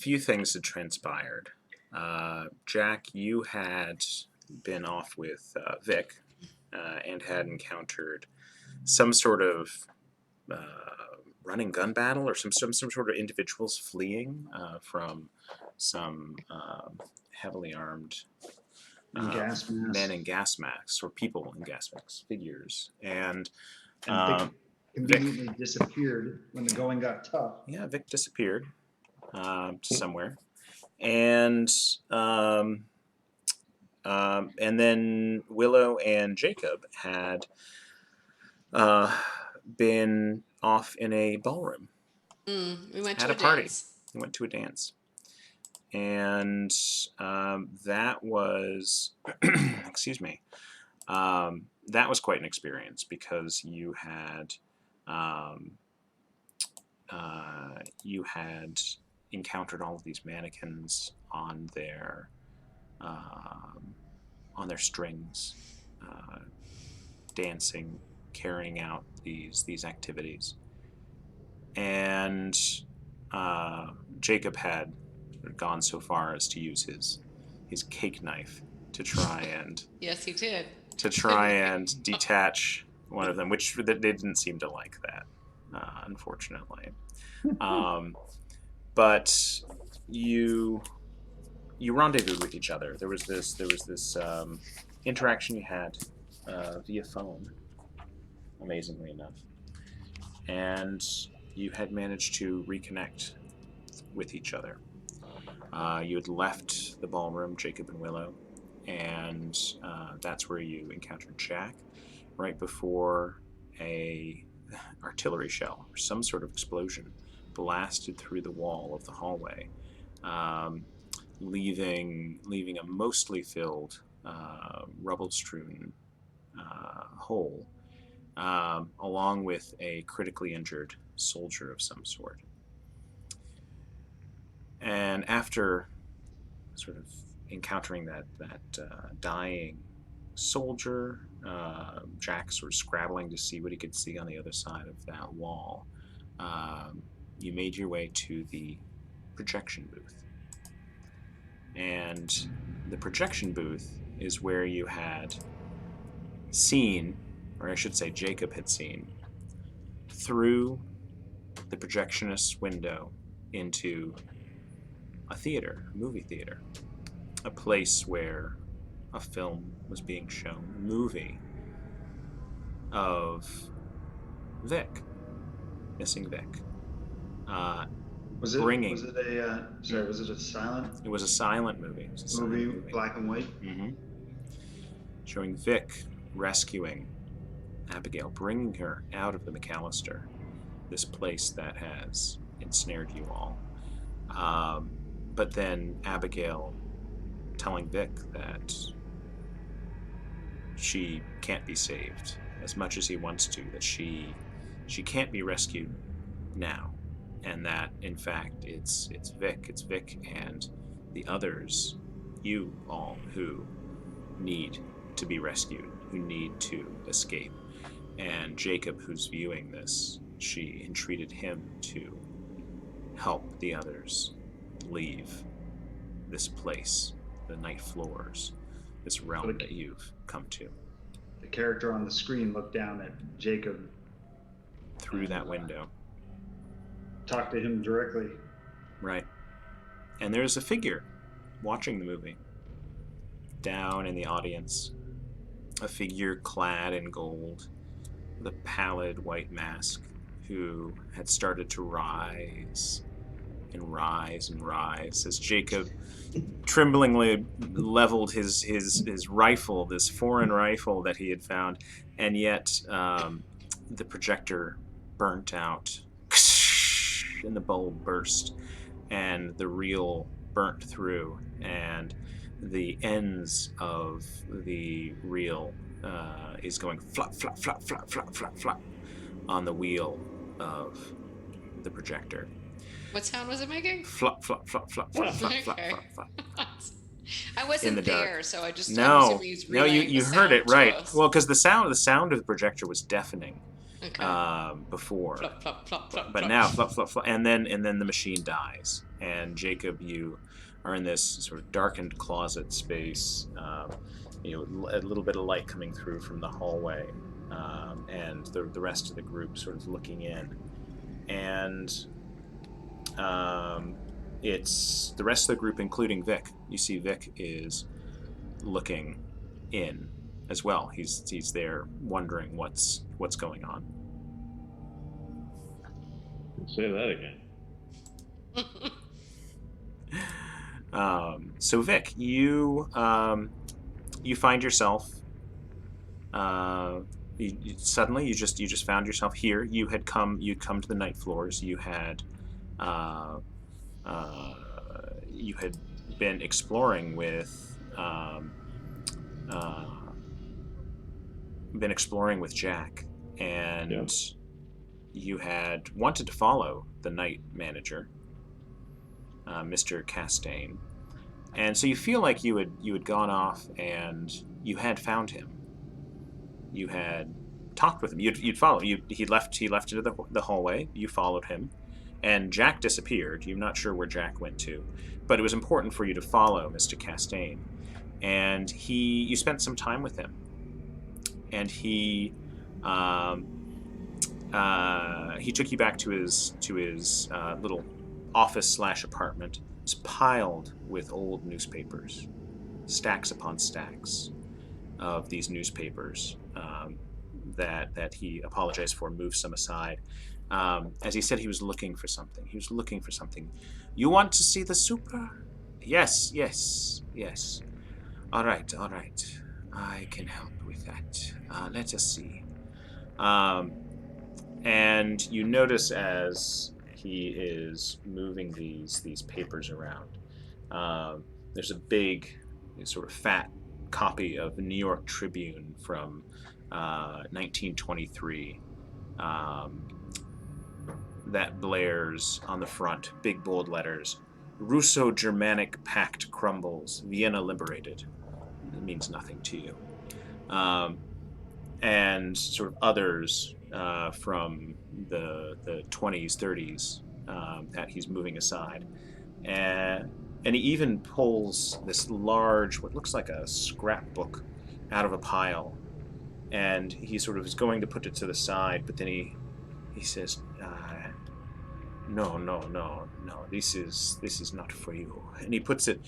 few things had transpired. Jack, you had been off with Vic and had encountered some sort of uh, running gun battle or some sort of individuals fleeing from some heavily armed And gas men mask. in gas masks or people in gas masks, figures. And And Vic Vic, conveniently disappeared when the going got tough. yeah, Vic disappeared somewhere. And then Willow and Jacob had been off in a ballroom. We went Had to a a party. dance. We went to a dance. And that was, excuse me, that was quite an experience because um, you had encountered all of these mannequins on their strings, dancing, carrying out these activities, and Jacob had gone so far as to use his cake knife to try and Yes, he did. detach one of them, which they didn't seem to like that, unfortunately. But you rendezvoused with each other. There was this interaction you had via phone, amazingly enough, and you had managed to reconnect with each other. You had left the ballroom, Jacob and Willow, and that's where you encountered Jack, right before a artillery shell or some sort of explosion blasted through the wall of the hallway, um, leaving a mostly filled, rubble-strewn hole, along with a critically injured soldier of some sort. And after sort of encountering that dying soldier, Jack sort of scrabbling to see what he could see on the other side of that wall, you made your way to the projection booth. And the projection booth is where you had seen, or I should say Jacob had seen, through the projectionist's window into a theater, a movie theater, a place where a film was being shown, a movie of Vic, missing Vic. Was it a silent It was a silent movie. It was a silent movie. black and white? Mm-hmm. Showing Vic rescuing Abigail, bringing her out of the McAllister, this place that has ensnared you all. But then Abigail telling Vic that she can't be saved as much as he wants to, that she can't be rescued now, and that in fact it's Vic and the others, you all, who need to be rescued, who need to escape. And Jacob, who's viewing this, she entreated him to help the others leave this place, the night floors, this realm that you've come to. The character on the screen looked down at Jacob through that window. Talked to him directly. Right. And there's a figure watching the movie down in the audience. A figure clad in gold, with a pallid white mask, who had started to rise and rise and rise as Jacob tremblingly leveled his rifle, this foreign rifle that he had found, and yet the projector burnt out and the bulb burst and the reel burnt through, and the ends of the reel is going flop, flop, flop, flop, flop, flop, flop on the wheel of the projector. What sound was it making? Flop, flop, flop, flop, flop, flop, flop, flop, flop. I wasn't there, so I just no, you heard it right. Well, because the sound of the projector was deafening. Okay. Before, flop, flop, flop, flop, but flop. now flop, flop, flop, and then the machine dies, And Jacob, you are in this sort of darkened closet space. A little bit of light coming through from the hallway, and the rest of the group sort of looking in. And it's the rest of the group, including Vic. You see Vic is looking in as well. He's there wondering what's going on. Say that again. So Vic, you find yourself suddenly you just found yourself here. You'd come to the night floors. You had been exploring with Jack, and Yep. you had wanted to follow the night manager, Mr. Castaigne, and so you feel like you had gone off and you had found him. You had talked with him. You'd followed. He left into the hallway. You followed him, and Jack disappeared. You're not sure where Jack went to, but it was important for you to follow Mr. Castaigne, and you spent some time with him, and he took you back to his little office / apartment. It's piled with old newspapers, stacks upon stacks of these newspapers that he apologized for, moved some aside. As he said, he was looking for something. You want to see the super? Yes. All right. I can help with that. Let us see. And you notice as he is moving these papers around, there's a big, sort of fat copy of the New York Tribune from 1923 that blares on the front, big bold letters: Russo-Germanic Pact crumbles, Vienna liberated. It means nothing to you. And sort of others from the 20s, 30s that he's moving aside. And he even pulls this large, what looks like a scrapbook, out of a pile. And he sort of is going to put it to the side, but then he says, no, this is not for you. And he puts it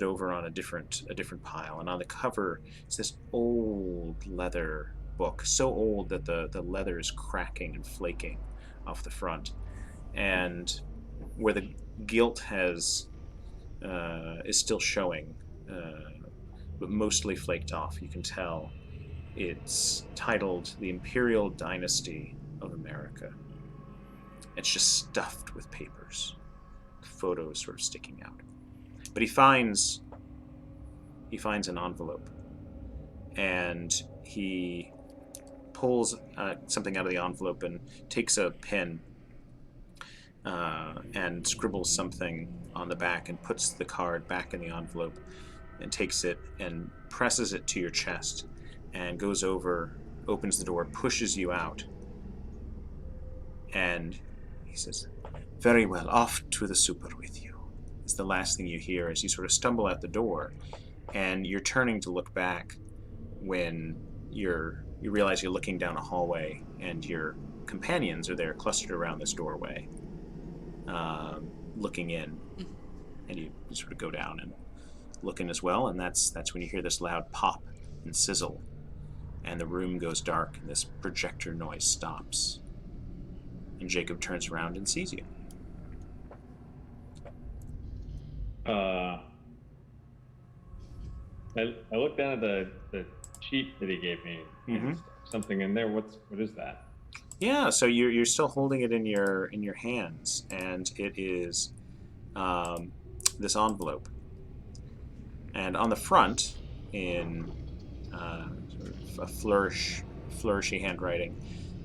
over on a different pile. And on the cover, it's this old leather book, so old that the leather is cracking and flaking off the front, and where the gilt is still showing, but mostly flaked off. You can tell it's titled "The Imperial Dynasty of America." It's just stuffed with papers, photos sort of sticking out. But he finds an envelope, and he pulls something out of the envelope and takes a pen and scribbles something on the back and puts the card back in the envelope and takes it and presses it to your chest and goes over, opens the door, pushes you out, and he says, "Very well, off to the super with you." It's the last thing you hear as you sort of stumble out the door, and you're turning to look back when you realize you're looking down a hallway and your companions are there clustered around this doorway, looking in, and you sort of go down and look in as well, and that's when you hear this loud pop and sizzle, and the room goes dark, and this projector noise stops, and Jacob turns around and sees you. I look down at the sheet that he gave me. Mm-hmm. Something in there. What is that? Yeah, so you're still holding it in your hands, and it is this envelope. And on the front, in sort of a flourishy handwriting,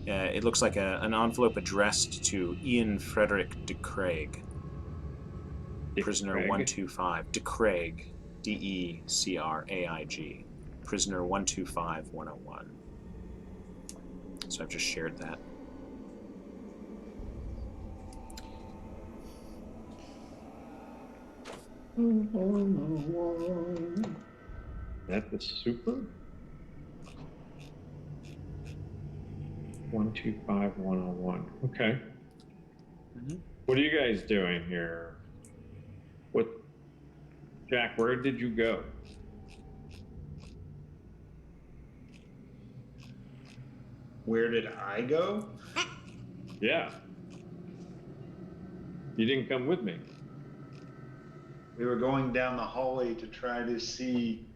it looks like an envelope addressed to Ian Frederick de Craig, prisoner 125. De Craig, DECRAIG, prisoner 125101. So I've just shared that. That the super? 125101. Okay. Mhm. What are you guys doing here? What, Jack? Where did you go? Where did I go? Yeah. You didn't come with me. We were going down the hallway to try to see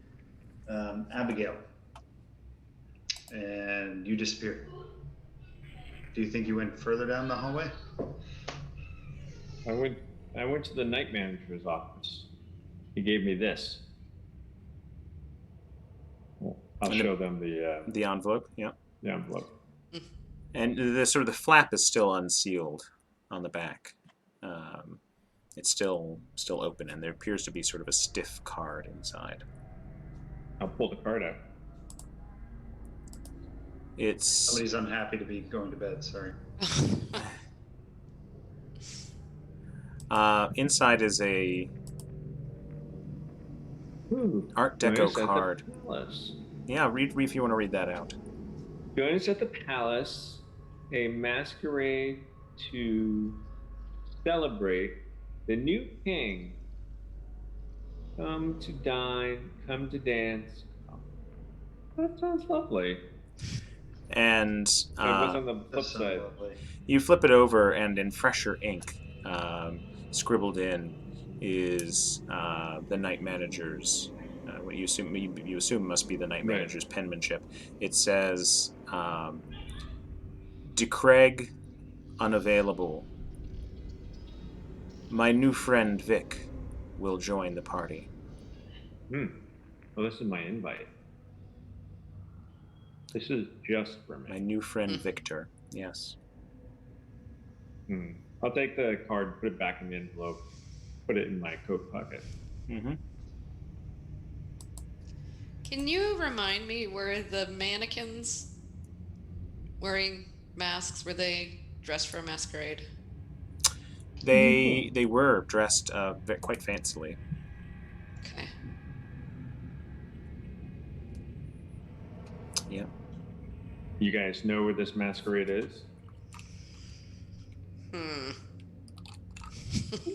Abigail, and you disappeared. Do you think you went further down the hallway? I went to the night manager's office. He gave me this. I'll And show them the envelope, yeah. the envelope. And the sort of the flap is still unsealed on the back. It's still open, and there appears to be sort of a stiff card inside. I'll pull the card out. It's Somebody's unhappy to be going to bed. Sorry. inside is a Art Deco card. Yeah, read if you want to read that out. Join us at the palace, a masquerade to celebrate the new king. Come to dine, come to dance. That sounds lovely. And What's on the flip That sounds side? lovely. you flip it over, and in fresher ink, scribbled in, is the night manager's. What you assume must be the night Right. manager's penmanship. It says, "De Craig, unavailable. My new friend Vic will join the party." Well, this is my invite. This is just for My me. new friend Victor. Yes. I'll take the card, put it back in the envelope, put it in my coat pocket. Mm-hmm. Can you remind me, were the mannequins wearing masks? Were they dressed for a masquerade? They were dressed quite fancily. Okay. Yeah. You guys know where this masquerade is?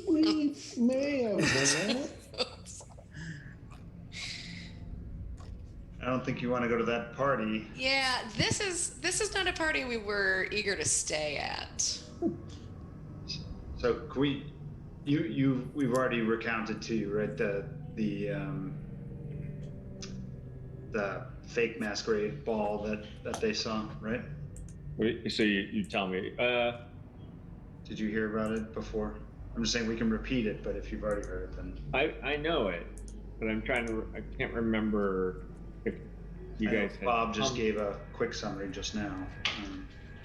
We may have been. I don't think you want to go to that party. Yeah, this is not a party we were eager to stay at. So can we've already recounted to you, right? The fake masquerade ball that they saw, right? Wait, so you tell me. Did you hear about it before? I'm just saying we can repeat it, but if you've already heard it, then I know it, but I can't remember if you I know guys had Bob just come- gave a quick summary just now.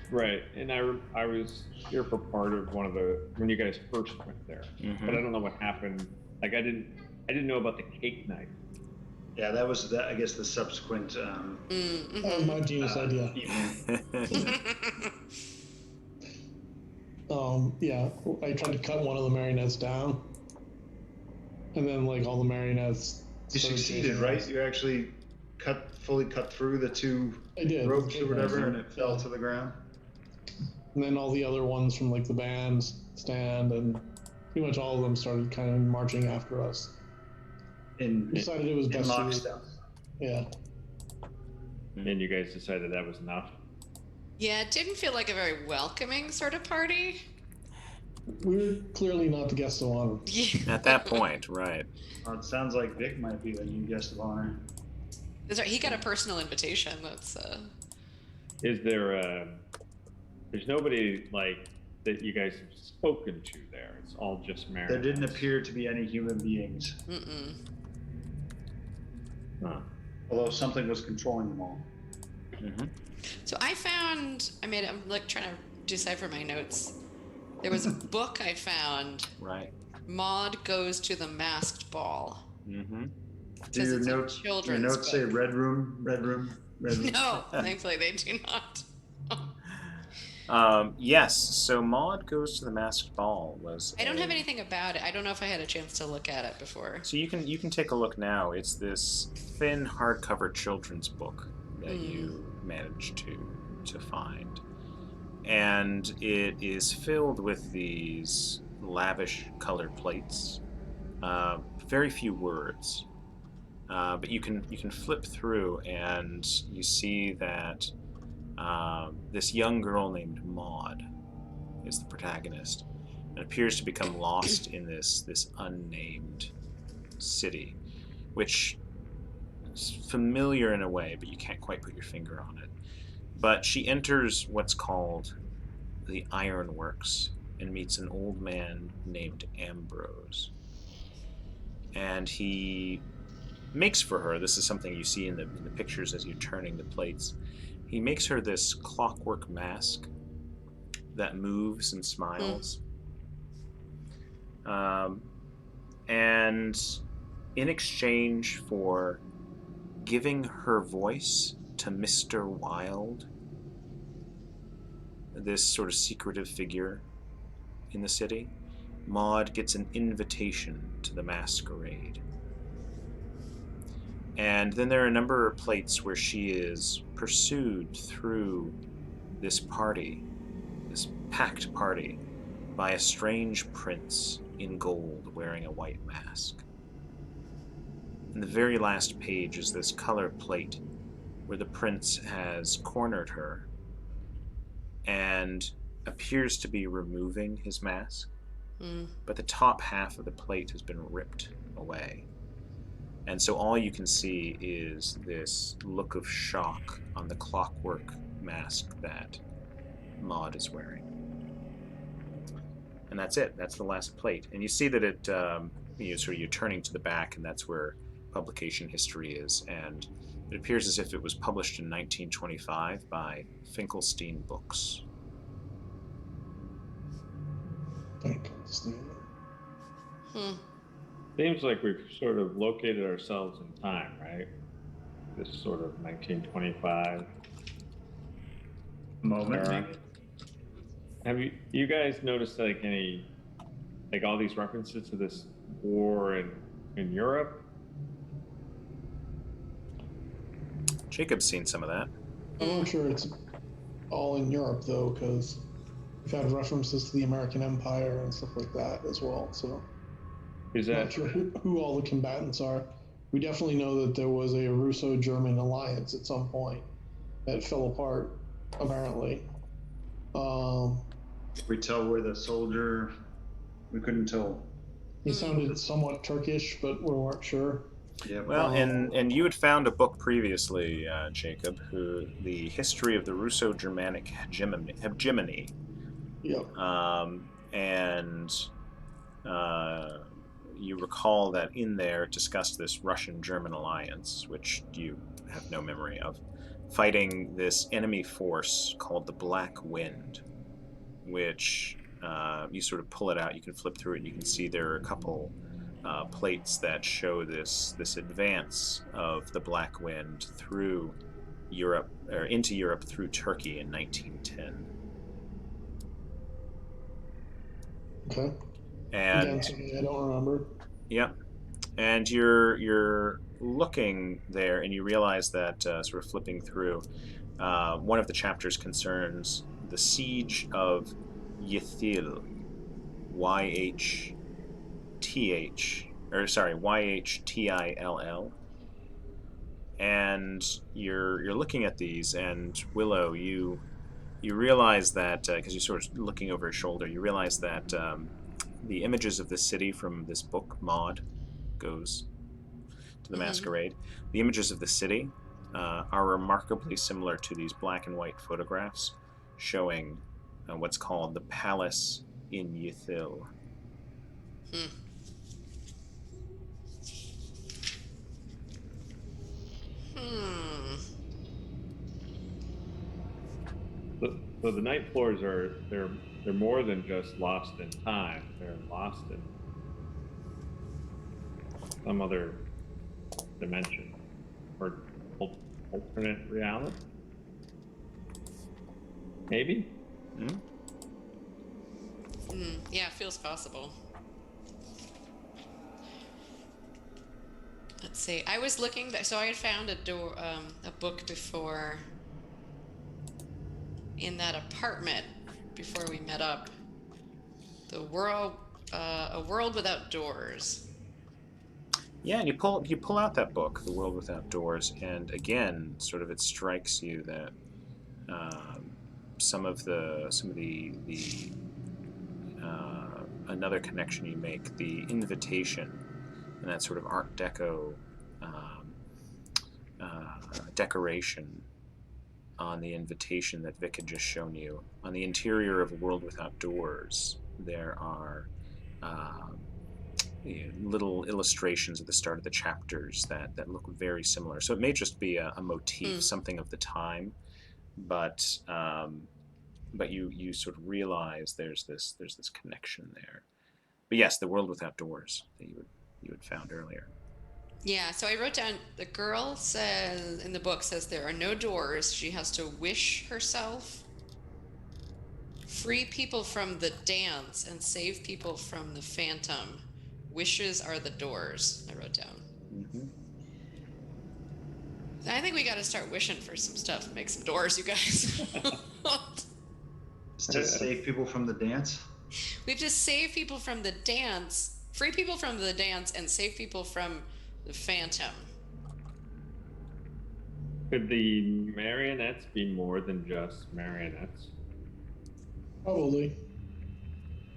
Right, and I was here for part of when you guys first went there, but I don't know what happened. Like I didn't know about the cake night. Yeah, that was I guess the subsequent That was my genius idea. evening. Yeah, I tried to cut one of the marionettes down, and then like all the marionettes. You started succeeded, chasing right? us. You actually fully cut through the two I did. ropes or whatever, and it Yeah. fell to the ground. And then all the other ones from like the bandstand and pretty much all of them started kind of marching after us. In We decided it was in best to, lockstep. yeah. And you guys decided that was enough. Yeah, it didn't feel like a very welcoming sort of party. We were clearly not the guests of honor. Yeah. At that point, right. Well, it sounds like Vic might be the new guest of honor. That's right. He got a personal invitation. That's Is there there's nobody like that you guys have spoken to there? It's all just marionettes. There didn't appear to be any human beings, Huh. although something was controlling them all. Mm-hmm. So I'm like trying to decipher my notes. There was a book I found. Right. Maud Goes to the Masked Ball. Mm-hmm. Do Says your it's a notes, children's your notes say book. red room, red room, red room? No, thankfully they do not. Yes, so Maud Goes to the Masked Ball was. I don't have anything about it. I don't know if I had a chance to look at it before. So you can take a look now. It's this thin hardcover children's book that you managed to find, and it is filled with these lavish colored plates. Very few words, but you can flip through and you see that this young girl named Maud is the protagonist and appears to become lost in this unnamed city, which is familiar in a way, but you can't quite put your finger on it. But she enters what's called the Ironworks and meets an old man named Ambrose. And he makes for her, this is something you see in the pictures as you're turning the plates, he makes her this clockwork mask that moves and smiles. And in exchange for giving her voice to Mr. Wilde, this sort of secretive figure in the city, Maud gets an invitation to the masquerade. And then there are a number of plates where she is pursued through this party, this packed party, by a strange prince in gold wearing a white mask. And the very last page is this color plate where the prince has cornered her and appears to be removing his mask, but the top half of the plate has been ripped away. And so all you can see is this look of shock on the clockwork mask that Maud is wearing. And that's it. That's the last plate. And you see that it, you're turning to the back, and that's where publication history is. And it appears as if it was published in 1925 by Finkelstein Books. Finkelstein. Seems like we've sort of located ourselves in time, right? This sort of 1925 Moment. era. Have you guys noticed like any, like all these references to this war in Europe? Jacob's seen some of that. I'm not sure it's all in Europe though, because we've had references to the American Empire and stuff like that as well. So Is I'm that not sure who all the combatants are. We definitely know that there was a Russo-German alliance at some point that fell apart, apparently. We tell where the soldier. We couldn't tell. He sounded somewhat Turkish, but we weren't sure. Yeah. Well, and you had found a book previously, Jacob, the history of the Russo-Germanic hegemony. Yep. And you recall that in there discussed this Russian-German alliance, which you have no memory of, fighting this enemy force called the Black Wind, which you sort of pull it out, you can flip through it, and you can see there are a couple plates that show this advance of the Black Wind through Europe, or into Europe through Turkey in 1910. Okay. And Again, something I don't remember. yep, and you're looking there, and you realize that sort of flipping through, one of the chapters concerns the siege of Ythil, YHTILL. And you're looking at these, and Willow, you realize that because you're sort of looking over your shoulder, you realize that the images of the city from this book, Maud Goes to the Masquerade, the images of the city are remarkably similar to these black and white photographs showing what's called the Palace in Ythil. So the Night Floors they're more than just lost in time. They're lost in some other dimension or alternate reality. Maybe. Yeah, feels possible. Let's see. I was looking. So I had found a book before in that apartment before we met up. The world, a world without doors. Yeah, and you pull out that book, The World Without Doors, and again, sort of it strikes you that some of the another connection you make, the invitation, and that sort of Art Deco decoration on the invitation that Vic had just shown you. On the interior of A World Without Doors, there are little illustrations at the start of the chapters that look very similar. So it may just be a motif, something of the time, but you sort of realize there's this connection there. But yes, The World Without Doors that you had found earlier. Yeah, so I wrote down the girl says in the book says there are no doors. She has to wish herself. Free people from the dance and save people from the phantom. Wishes are the doors, I wrote down. Mm-hmm. I think we got to start wishing for some stuff and make some doors, you guys. To save people from the dance? We have to save people from the dance, free people from the dance, and save people from the phantom. Could the marionettes be more than just marionettes? Probably.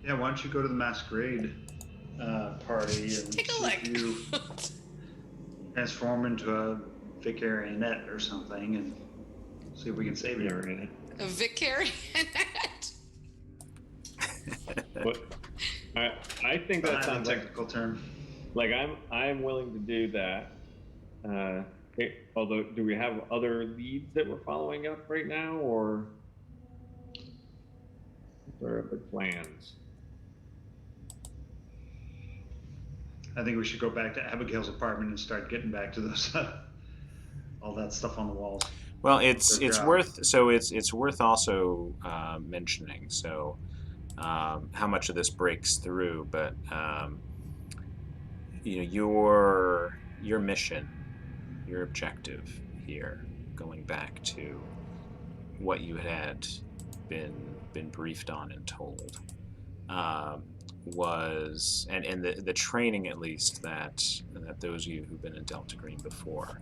Yeah, why don't you go to the masquerade party and Take a see look. if you transform into a Vicarionette or something and see if we can save it. Marionette. A vicariate. But I think that Behind sounds the like technical term. I'm willing to do that. Although, do we have other leads that we're following up right now, or what are the plans? I think we should go back to Abigail's apartment and start getting back to those all that stuff on the walls. Well, it's Good job. worth also mentioning. So how much of this breaks through, but your mission, your objective here, going back to what you had been briefed on and told, was and the training at least that those of you who've been in Delta Green before,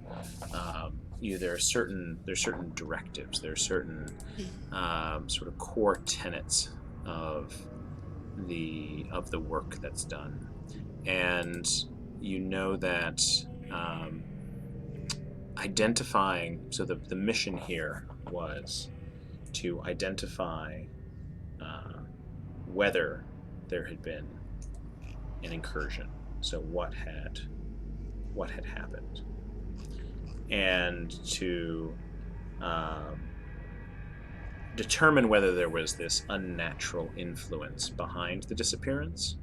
there are certain directives, there are certain sort of core tenets of the work that's done, and you know that identifying. So the mission here was to identify whether there had been an incursion. So what had happened, and to determine whether there was this unnatural influence behind the disappearance.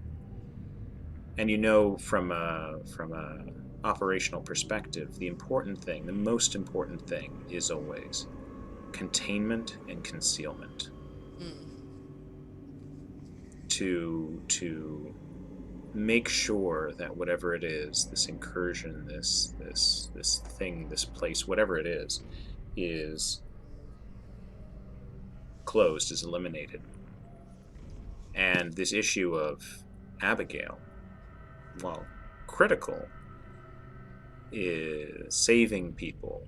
And from a operational perspective, the most important thing is always containment and concealment. To make sure that whatever it is, this incursion, this thing, this place, whatever it is closed, is eliminated. And this issue of Abigail, while critical, is saving people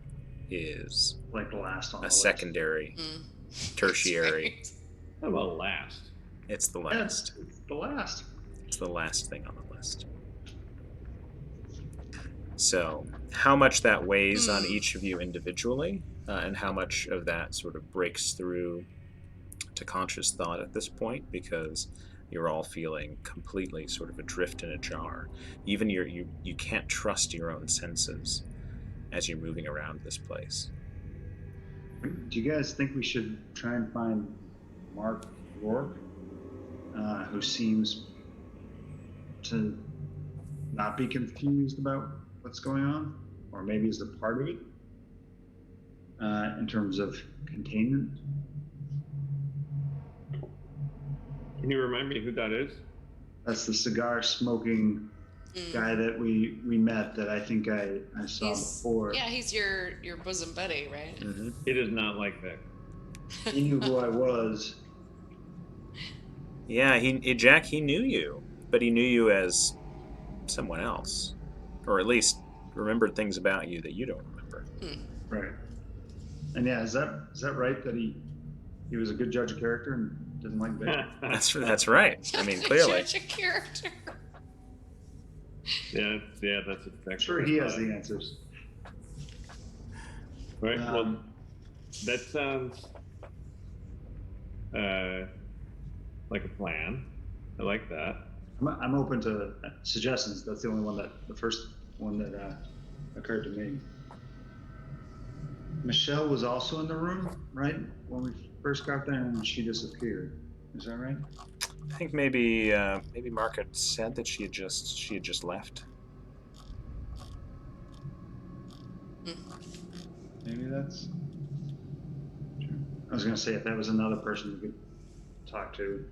is Like the last on the a list. secondary, tertiary. How about last? It's the Yeah, last. it's the last. It's the last thing on the list. So, how much that weighs on each of you individually, and how much of that sort of breaks through to conscious thought at this point, because you're all feeling completely sort of adrift and ajar. Even you can't trust your own senses as you're moving around this place. Do you guys think we should try and find Mark Rourke, who seems to not be confused about what's going on, or maybe is a part of it, in terms of containment? Can you remind me who that is? That's the cigar smoking guy that we met that I think I saw before. Yeah, he's your bosom buddy, right? Mm-hmm. He does not like Vic. He knew who I was. Yeah, Jack, he knew you, but he knew you as someone else, or at least remembered things about you that you don't remember. Right. And yeah, is that right that he was a good judge of character and didn't like Vic? That's right. I mean, clearly. Judge a character. yeah, that's exactly. I'm sure he has the answers. Right. Well, that sounds like a plan. I like that. I'm open to suggestions. That's the first one that occurred to me. Michelle was also in the room, right? When we first got there, and she disappeared. Is that right? I think maybe Mark had said that she had just left. Maybe that's true. I was gonna say if that was another person we could talk to.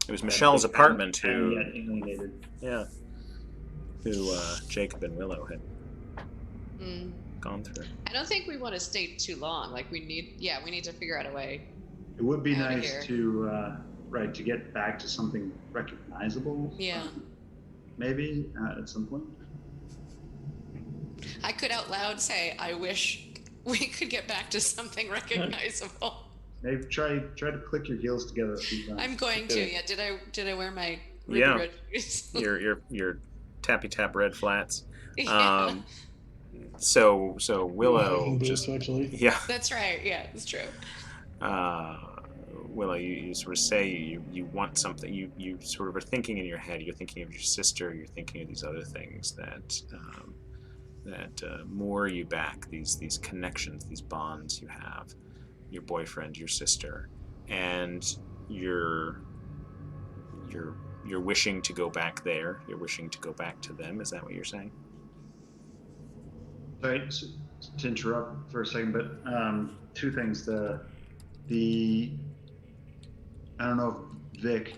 It was Michelle's apartment who who, got alienated. yeah, who Jacob and Willow had Mm. gone through. I don't think we want to stay too long. Like we need to figure out a way. It would be Outta nice here. to get back to something recognizable. Yeah. Maybe at some point. I could out loud say, I wish we could get back to something recognizable. Maybe try to click your heels together a few times. I'm going to. Yeah. Did I wear my ruby Yeah. red shoes? your tappy tap red flats. Yeah. So Willow Hiking boots, just actually. yeah. That's right. Yeah, that's true. Willow, you sort of say you want something. You sort of are thinking in your head. You're thinking of your sister. You're thinking of these other things that moor you back. These connections, these bonds you have. Your boyfriend, your sister, and you're wishing to go back there. You're wishing to go back to them. Is that what you're saying? Sorry to interrupt for a second, but two things. The I don't know if Vic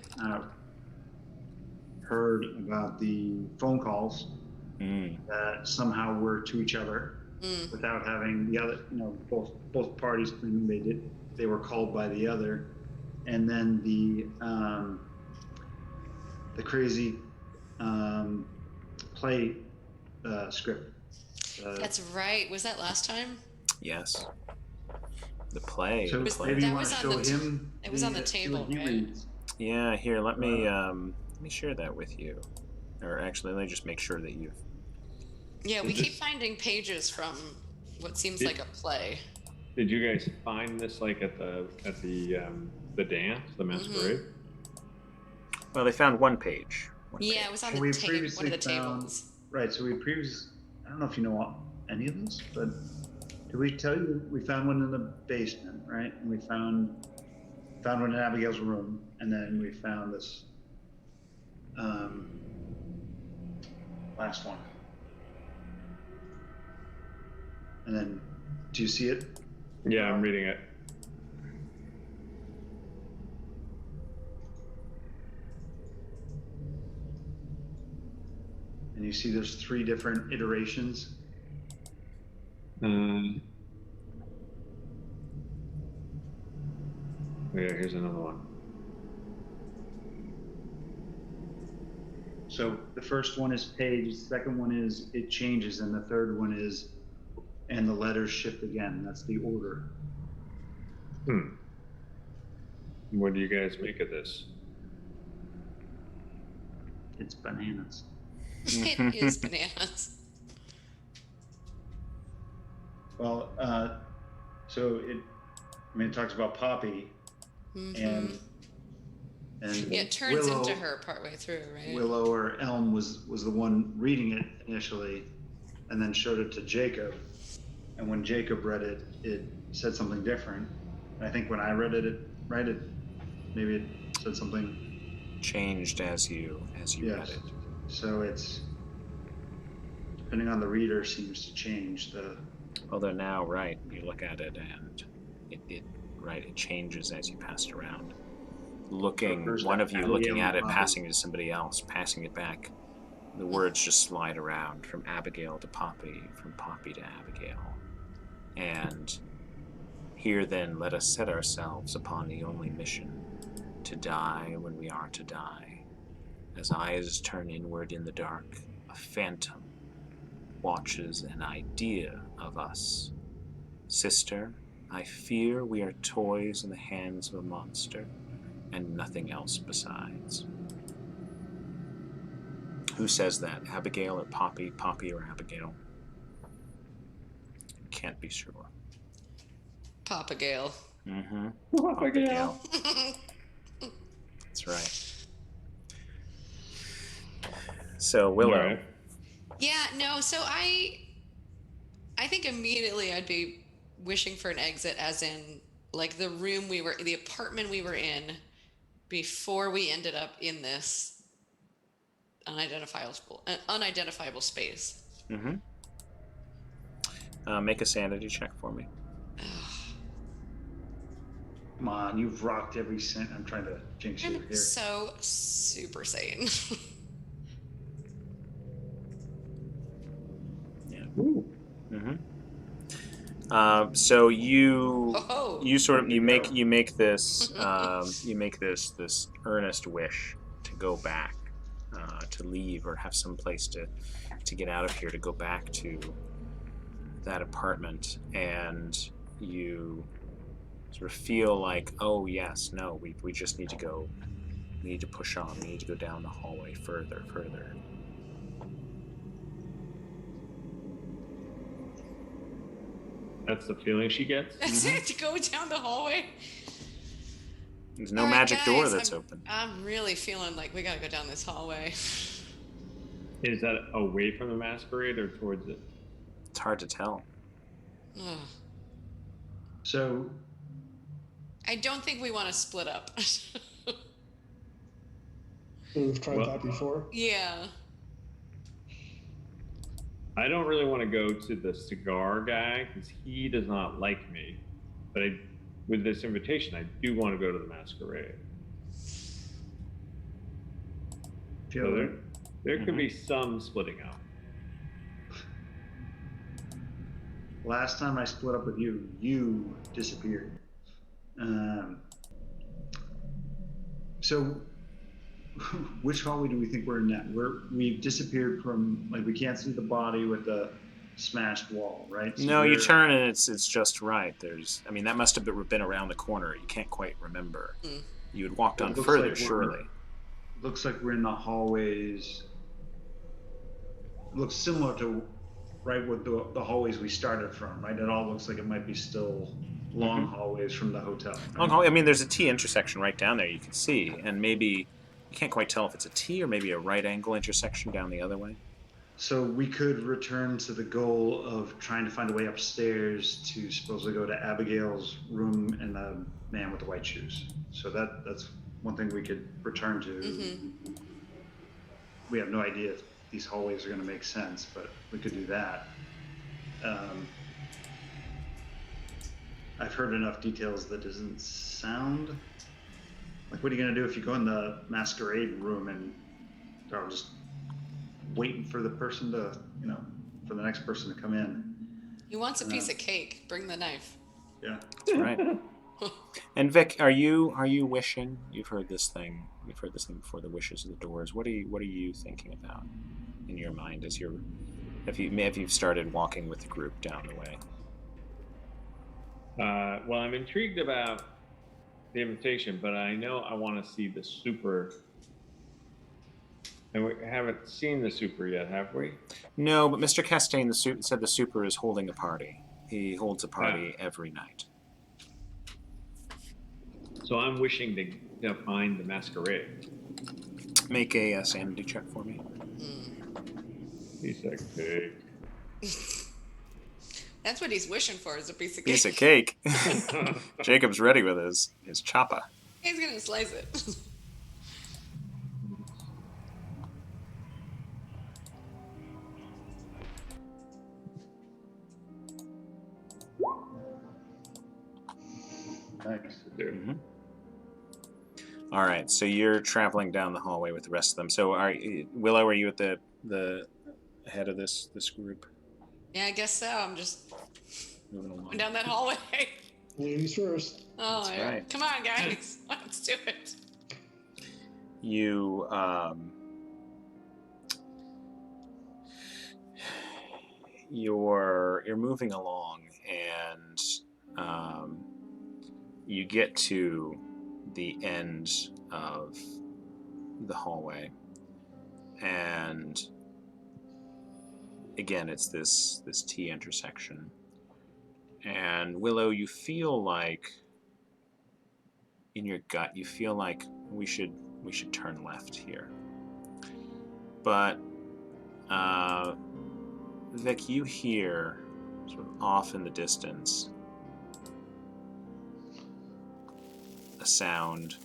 heard about the phone calls that somehow were to each other without having the other, both parties claiming they were called by the other, and then the crazy play script. That's right. Was that last time? Yes. The play. So the play. maybe you That want to was show on the him. it was on the see table, what he right? reads. Yeah, here, let me share that with you. Or actually, let me just make sure that you've... Yeah, we keep finding pages from what seems like a play. Did you guys find this like at the dance, the masquerade? Well, they found one page. Yeah, it was on And the we table, one previously of the found- tables. Right, so I don't know if you know any of this, but did we tell you we found one in the basement, right? And we found one in Abigail's room, and then we found this last one. And then, do you see it? Yeah, I'm reading it. And you see there's 3 different iterations. Yeah, here's another one. So the first one is page, the second one is it changes, and the third one is and the letters shift again. That's the order. What do you guys make of this? It's bananas. It is bananas. Well, so it talks about Poppy, and Yeah, it turns Willow, into her partway through, right? Willow or Elm was the one reading it initially, and then showed it to Jacob. And when Jacob read it, it said something different. And I think when I read it, maybe it said something. Changed as you read it. So it's depending on the reader seems to change the. Although now, right, you look at it and it changes as you pass it around. looking, First one of you looking Abigail at it, Poppy. passing it to somebody else, passing it back. The words just slide around from Abigail to Poppy, from Poppy to Abigail. And here then let us set ourselves upon the only mission, to die when we are to die. As eyes turn inward in the dark, a phantom watches an idea of us. Sister, I fear we are toys in the hands of a monster, and nothing else besides. Who says that? Abigail or Poppy? Poppy or Abigail? Can't be sure. Papa Gale. Mm-hmm. Abigail. That's right. So, Willow. Alright. Yeah, no, so I think immediately I'd be wishing for an exit, as in like the apartment we were in before we ended up in this unidentifiable space. Mm-hmm. Make a sanity check for me. Come on, you've rocked every cent. I'm trying to jinx you I'm here. so super sane. Yeah. Ooh. Mm-hmm. So you Oh. you sort of you make this this earnest wish to go back, to leave or have some place to get out of here, to go back to that apartment, and you sort of feel like, oh yes, no, we just need to go. We need to push on. We need to go down the hallway further. That's the feeling she gets. That's it, to go down the hallway. There's no All right, magic door guys, that's open. I'm really feeling like we gotta go down this hallway. Is that away from the masquerade or towards it? It's hard to tell. Ugh. So, I don't think we want to split up. We've tried Well- that before. Yeah. I don't really want to go to the cigar guy because he does not like me. But with this invitation, I do want to go to the masquerade. feel So like there could be some splitting up. last time I split up with you, you disappeared. So, which hallway do we think we're in now? We've disappeared from, like, we can't see the body with the smashed wall, right? So No, you we're- turn and it's just right. That must have been around the corner. You can't quite remember. Mm. You had walked on It looks further, like we're- surely. Looks like we're in the hallways. Looks similar to right with the hallways we started from, right? It all looks like it might be still long hallways from the hotel. right? Long hallway. I mean, there's a T intersection right down there. You can see, and maybe you can't quite tell if it's a T or maybe a right angle intersection down the other way. So we could return to the goal of trying to find a way upstairs to supposedly go to Abigail's room and the man with the white shoes. So that's one thing we could return to. Mm-hmm. We have no idea if these hallways are going to make sense, but we could do that. I've heard enough details that doesn't sound like, what are you going to do if you go in the masquerade room and are just waiting for the person to, for the next person to come in? He wants a piece of cake. Bring the knife. Yeah. That's right. And Vic, are you wishing? You've heard this thing. We've heard this thing before. The wishes of the doors. What are you thinking about in your mind as if you've started walking with the group down the way? Well, I'm intrigued about the invitation, but I know I want to see the super. And we haven't seen the super yet, have we? No, but Mr. Castaigne said the super is holding a party. He holds a party every night. So I'm wishing to find the masquerade. Make a sanity check for me. Piece of cake. That's what he's wishing for, is a piece of cake. Piece of cake. Jacob's ready with his chopper. He's gonna slice it. Thanks. Dude. All right, so you're traveling down the hallway with the rest of them. So, Willow, are you at the head of this group? Yeah, I guess so. I'm just Moving along. going down that hallway. Ladies first. Oh, That's yeah. right. Come on, guys. Let's do it. You you're moving along, and you get to the end of the hallway, and again it's this T intersection. And Willow, you feel like in your gut, you feel like we should turn left here. But Vic, you hear sort of off in the distance a sound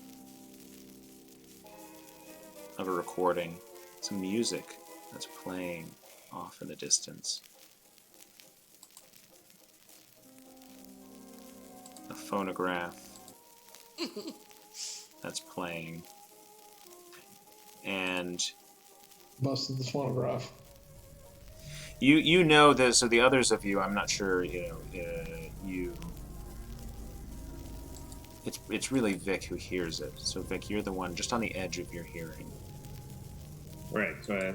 of a recording, some music that's playing off in the distance. A phonograph that's playing, and Busted the phonograph. you know this. So the others of you, I'm not sure. It's really Vic who hears it. So Vic, you're the one just on the edge of your hearing. Right. So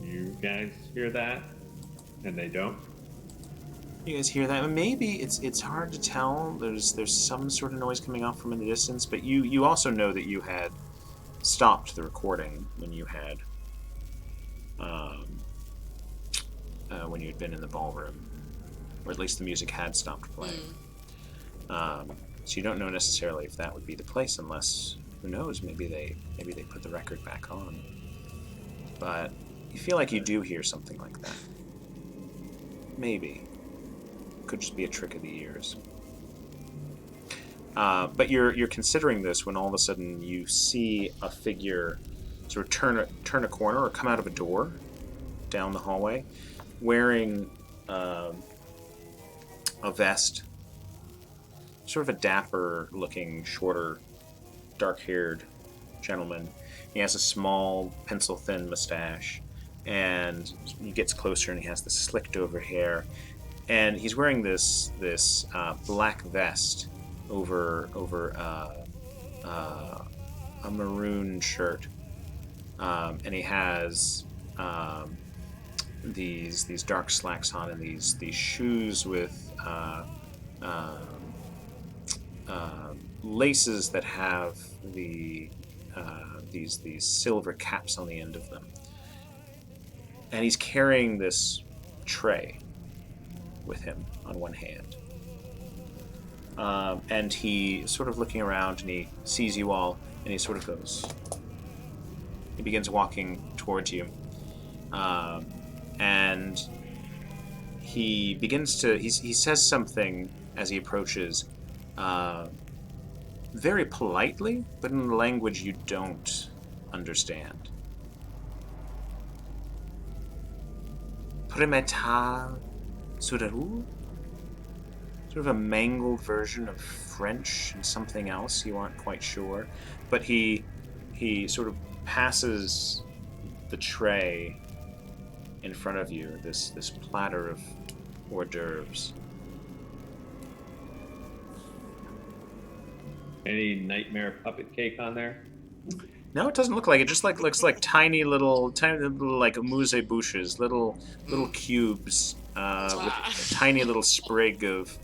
you guys hear that, and they don't. You guys hear that? Maybe it's hard to tell. There's some sort of noise coming off from in the distance, but you also know that you had stopped the recording when you had when you had been in the ballroom, or at least the music had stopped playing. So you don't know necessarily if that would be the place, unless, who knows, maybe they put the record back on. But you feel like you do hear something like that. Maybe. Could just be a trick of the ears. But you're considering this when all of a sudden you see a figure sort of turn a corner or come out of a door down the hallway, wearing a vest, sort of a dapper-looking, shorter, dark-haired gentleman. He has a small, pencil-thin mustache, and he gets closer and he has this slicked-over hair. And he's wearing this black vest over a maroon shirt, and he has these dark slacks on and these shoes with laces that have these silver caps on the end of them. And he's carrying this tray with him on one hand. And he sort of looking around and he sees you all and he sort of goes. He begins walking towards you. And he begins to, he says something as he approaches, very politely, but in a language you don't understand. Primetal Suraru? Sort of a mangled version of French and something else, you aren't quite sure. But he sort of passes the tray in front of you, this platter of hors d'oeuvres. Any nightmare puppet cake on there? No, it doesn't look like it. Just looks like tiny little like amuse bouches, little cubes with a tiny little sprig of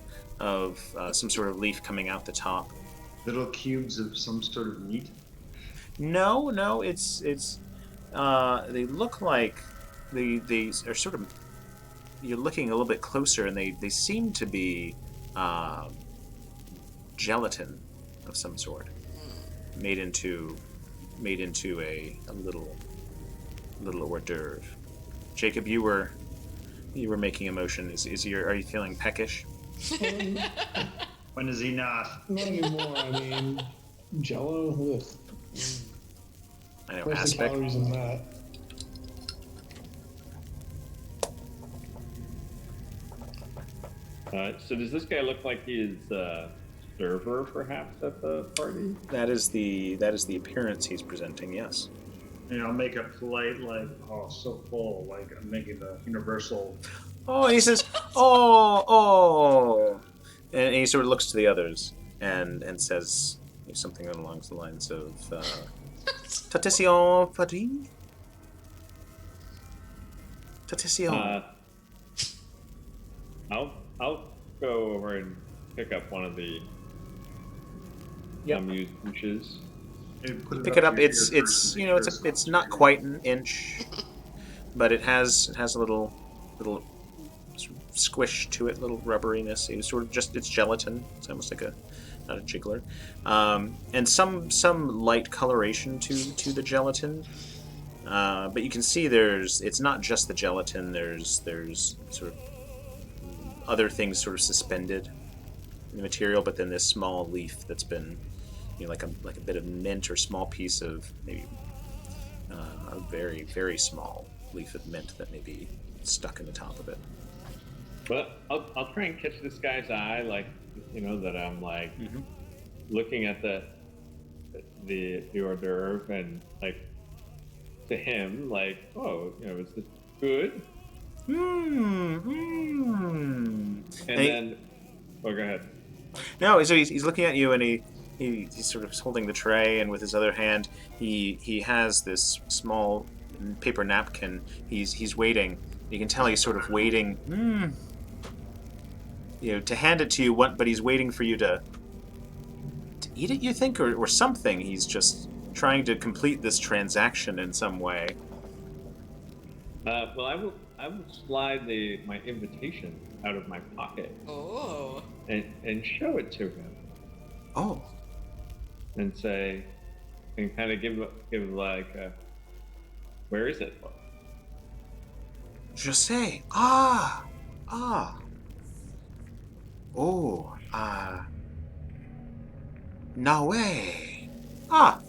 some sort of leaf coming out the top. Little cubes of some sort of meat. No, it's they look like they are sort of. You're looking a little bit closer, and they seem to be gelatin of some sort, made into a little hors d'oeuvre. Jacob, you were making a motion. Are you feeling peckish? When is he not? Not anymore. I mean, Jello. Ugh. I know. Where's the Aspect. calories in that? So does this guy look like he's observer, perhaps, at the party? That is the appearance he's presenting. Yes. And I'll make a polite, like, oh, so full, like I'm making the universal. Oh, and he says, oh, and he sort of looks to the others and says something along the lines of, "Tatission Paris? Tatission." I'll go over and pick up one of the unused bushes. And Pick it up. to your It's ear first. it's not quite an inch, but it has a little sort of squish to it, little rubberiness. It's sort of it's gelatin. It's almost like not a jiggler, and some light coloration to the gelatin. But you can see it's not just the gelatin. There's sort of other things sort of suspended in the material, but then this small leaf that's been, like a bit of mint or small piece of maybe a very, very small leaf of mint that may be stuck in the top of it. But I'll try and catch this guy's eye, like, that I'm like looking at the hors d'oeuvre and like to him, like, oh, is this good? And then, go ahead. No, so he's looking at you, and he's sort of holding the tray, and with his other hand, he has this small paper napkin. He's waiting. You can tell he's sort of waiting, to hand it to you. But he's waiting for you to eat it. You think, or something. He's just trying to complete this transaction in some way. Well, I will slide my invitation out of my pocket. Oh. And show it to him. Oh. And say, and kind of give like, where is it? Je sais. Oh, no way. And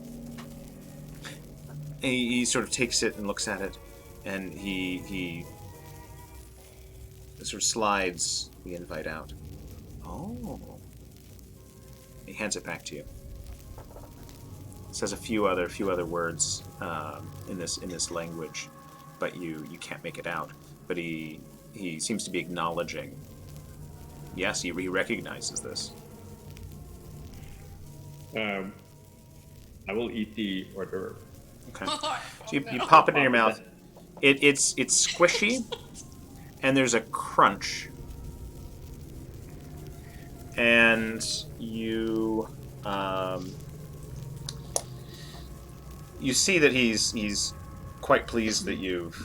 he sort of takes it and looks at it, and he sort of slides the invite out. Oh. He hands it back to you. Says a few other words in this language, but you can't make it out. But he seems to be acknowledging. Yes, he recognizes this. I will eat the hors d'oeuvre. Okay. So you pop it in your mouth. It's squishy, and there's a crunch. And you see that he's quite pleased that you've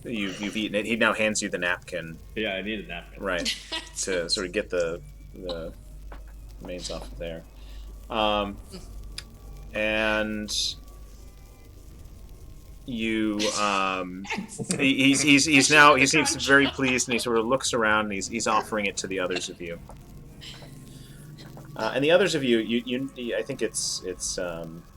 eaten it. He now hands you the napkin. Yeah, I need a napkin. Right. To sort of get the remains off of there. And you he seems very pleased, and he sort of looks around, and he's offering it to the others of you. And the others of you I think it's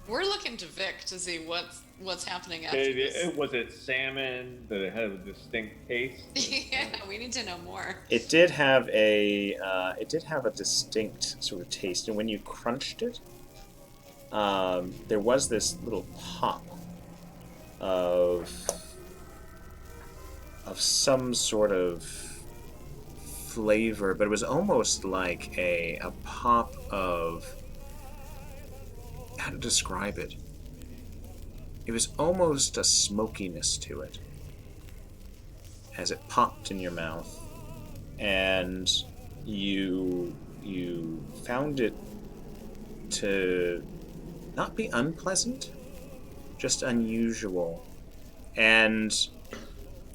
We're looking to Vic to see what's happening after this. Was it salmon that it had a distinct taste? Yeah, we need to know more. It did have a distinct sort of taste, and when you crunched it, there was this little pop of some sort of flavor, but it was almost like a pop of, how to describe it? It was almost a smokiness to it as it popped in your mouth, and you found it to not be unpleasant, just unusual. And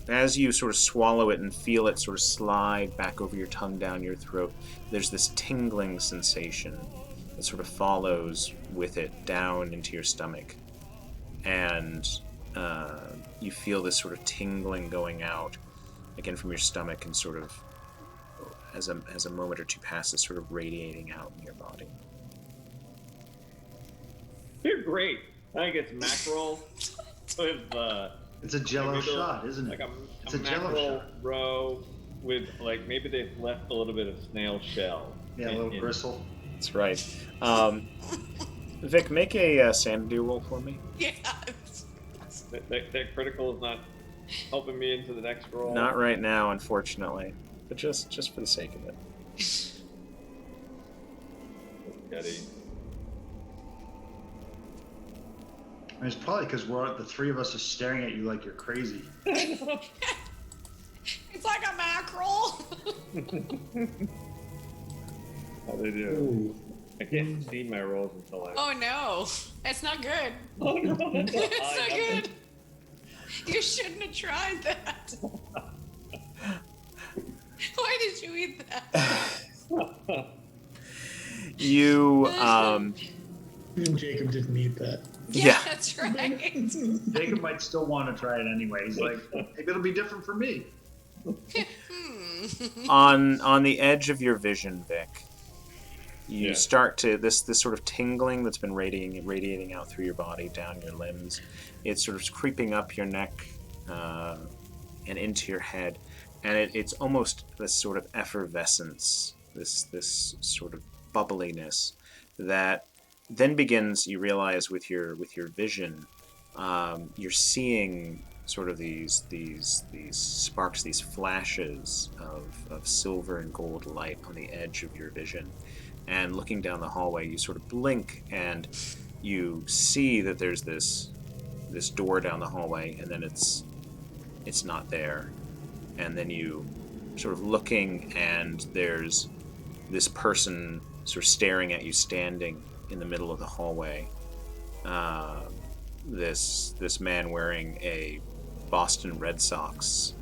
as you sort of swallow it and feel it sort of slide back over your tongue down your throat, there's this tingling sensation that sort of follows with it down into your stomach. And you feel this sort of tingling going out again from your stomach, and sort of as a moment or two passes, sort of radiating out in your body. You're great. I think it's mackerel with It's a Jello maybe shot, isn't it? like It's a a Jello mackerel shot. roe with like maybe they've left a little bit of snail shell. Yeah, a little bristle. That's right. Vic, make a sanity roll for me. Yeah. That critical is not helping me into the next roll. Not right now, unfortunately, but just for the sake of it. Getty. I mean, it's probably because the three of us are staring at you like you're crazy. It's like a mackerel. How they do? Ooh. I can't see my rolls until I. Oh no, it's not good. Oh, no. It's not good. You shouldn't have tried that. Why did you eat that? You, Even Jacob didn't eat that. Yeah. That's right. Jacob might still want to try it anyway. He's like, maybe it'll be different for me. on the edge of your vision, Vic, you Yeah. start to this sort of tingling that's been radiating out through your body, down your limbs. It's sort of creeping up your neck and into your head, and it's almost this sort of effervescence, this sort of bubbliness that then begins. You realize with your vision, you're seeing sort of these sparks, these flashes of silver and gold light on the edge of your vision. And looking down the hallway, you sort of blink and you see that there's this door down the hallway, and then it's not there. And then you sort of looking, and there's this person sort of staring at you, standing in the middle of the hallway. This man wearing a Boston Red Sox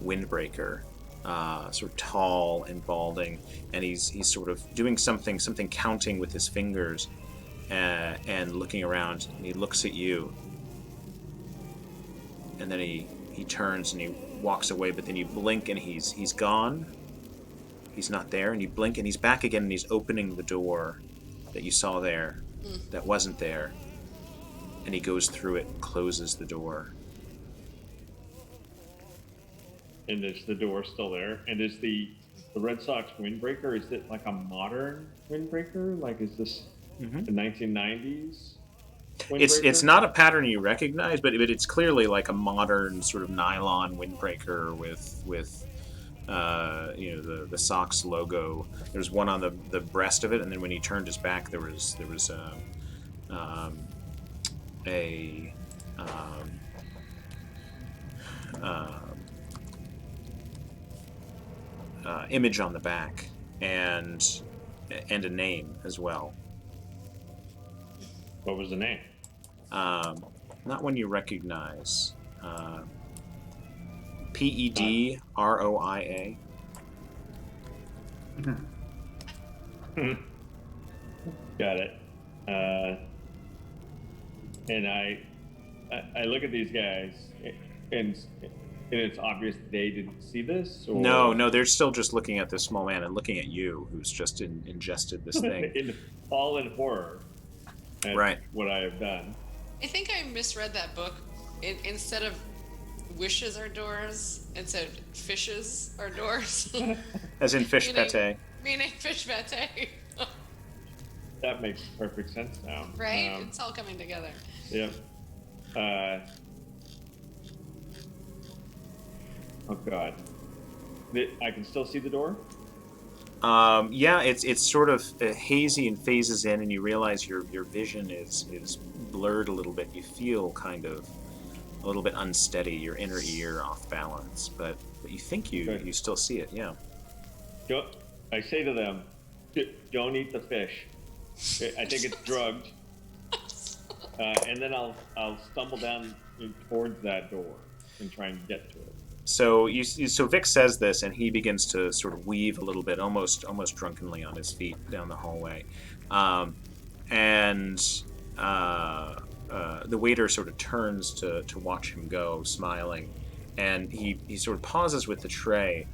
windbreaker, sort of tall and balding, and he's sort of doing something counting with his fingers, and looking around. And he looks at you, and then he turns and he walks away. But then you blink and he's gone. He's not there, and you blink and he's back again, and he's opening the door that you saw there, that wasn't there, and he goes through it and closes the door. And is the door still there? And is the Red Sox windbreaker, is it like a modern windbreaker? Like, is this the 1990s windbreaker? It's not a pattern you recognize, but it's clearly like a modern sort of nylon windbreaker with the Sox logo. There's one on the breast of it, and then when he turned his back, there was image on the back, and a name as well. What was the name? Not one you recognize. Pedroia. Got it. And I look at these guys, and it's obvious they didn't see this? Or... No, they're still just looking at this small man and looking at you, who's just ingested this thing. All in horror at Right. what I have done. I think I misread that book. Instead of wishes are doors, it said fishes are doors. As in fish Meaning- pate. Meaning fish pate. That makes perfect sense now. Right? It's all coming together. Yep. Oh God. I can still see the door? Yeah, it's sort of hazy and phases in, and you realize your vision is blurred a little bit. You feel kind of a little bit unsteady, your inner ear off balance, but you think you still see it. Yeah. I say to them, don't eat the fish. I think it's drugged. And then I'll stumble down towards that door and try and get to it. So so Vic says this, and he begins to sort of weave a little bit, almost drunkenly on his feet down the hallway, and the waiter sort of turns to watch him go, smiling, and he sort of pauses with the tray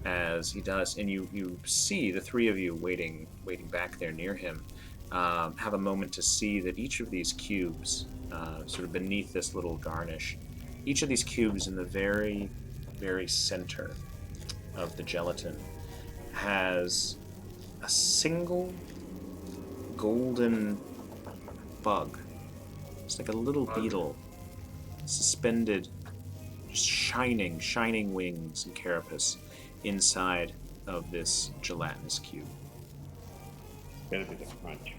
as he does, and you see the three of you waiting back there near him, have a moment to see that each of these cubes, sort of beneath this little garnish, each of these cubes in the very, very center of the gelatin has a single golden bug. It's like a little beetle suspended, just shining wings and carapace inside of this gelatinous cube. It's gonna be the crunch.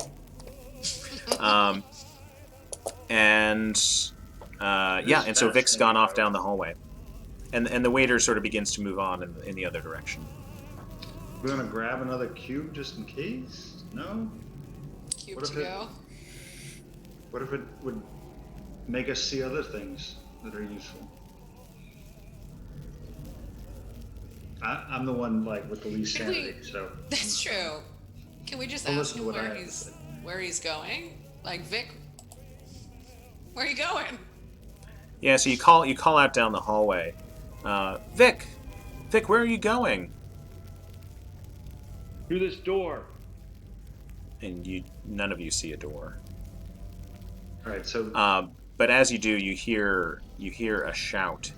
And so Vic's gone off down the hallway, and the waiter sort of begins to move on in the other direction. We're gonna grab another cube just in case? No? Cube What to if it- go. What if it would make us see other things that are useful? I'm the one like with the least Can we- sanity, so That's true. Can we just Well, ask listen him to what I where have to say. he's going? Like, Vic, where are you going? Yeah, so you call out down the hallway, Vic, where are you going? Through this door. And none of you see a door. all right. So But as you do, you hear a shout,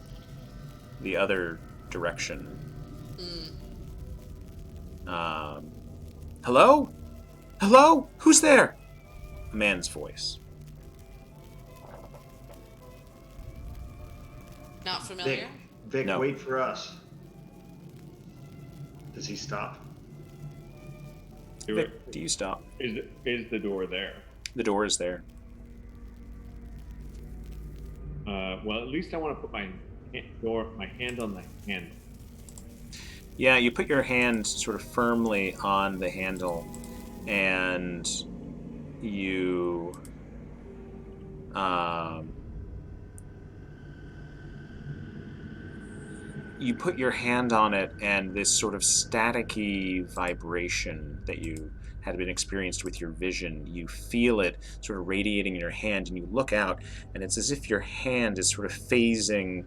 the other direction. Hello? Hello? Who's there? A man's voice. Not familiar? Vic, No. wait for us. Does he stop? Vic, do you stop? Is the door there? The door is there. Well, at least I want to put my hand on the handle. Yeah, you put your hand sort of firmly on the handle, and you you put your hand on it, and this sort of staticky vibration that you had been experienced with your vision, you feel it sort of radiating in your hand, and you look out, and it's as if your hand is sort of phasing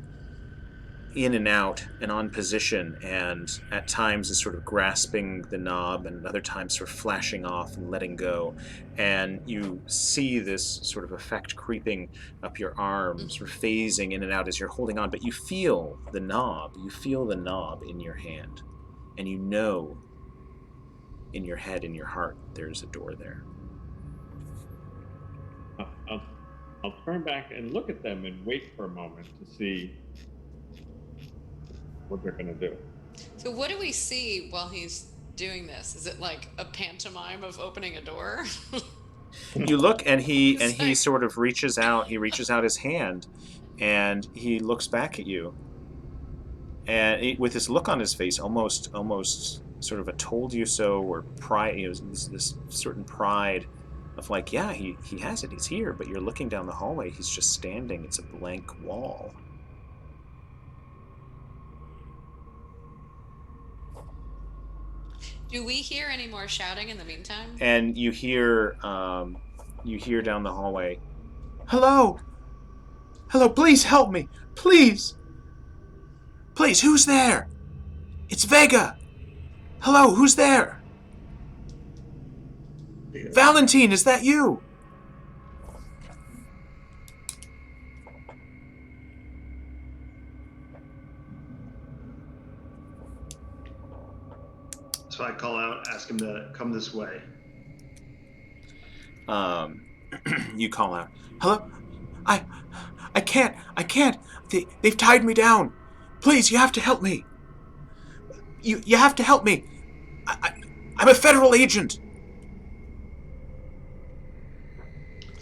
in and out and on position, and at times is sort of grasping the knob, and at other times sort of flashing off and letting go. And you see this sort of effect creeping up your arm, sort of phasing in and out as you're holding on, but you feel the knob. You feel the knob in your hand, and you know in your head, in your heart, there's a door there. I'll turn back and look at them and wait for a moment to see what they're gonna do. So what do we see while he's doing this? Is it like a pantomime of opening a door? You look, and he Sorry. sort of reaches out. He reaches out his hand, and he looks back at you, and with this look on his face, almost sort of a "told you so" or pride. This certain pride of like, yeah, he has it. He's here. But you're looking down the hallway. He's just standing. It's a blank wall. Do we hear any more shouting in the meantime? And you hear down the hallway, hello, please help me, please, who's there? It's Vega. Hello, who's there? Valentine, is that you? So I call out, ask him to come this way. You call out, hello, I can't, they've tied me down. Please, you have to help me. You have to help me. I'm a federal agent.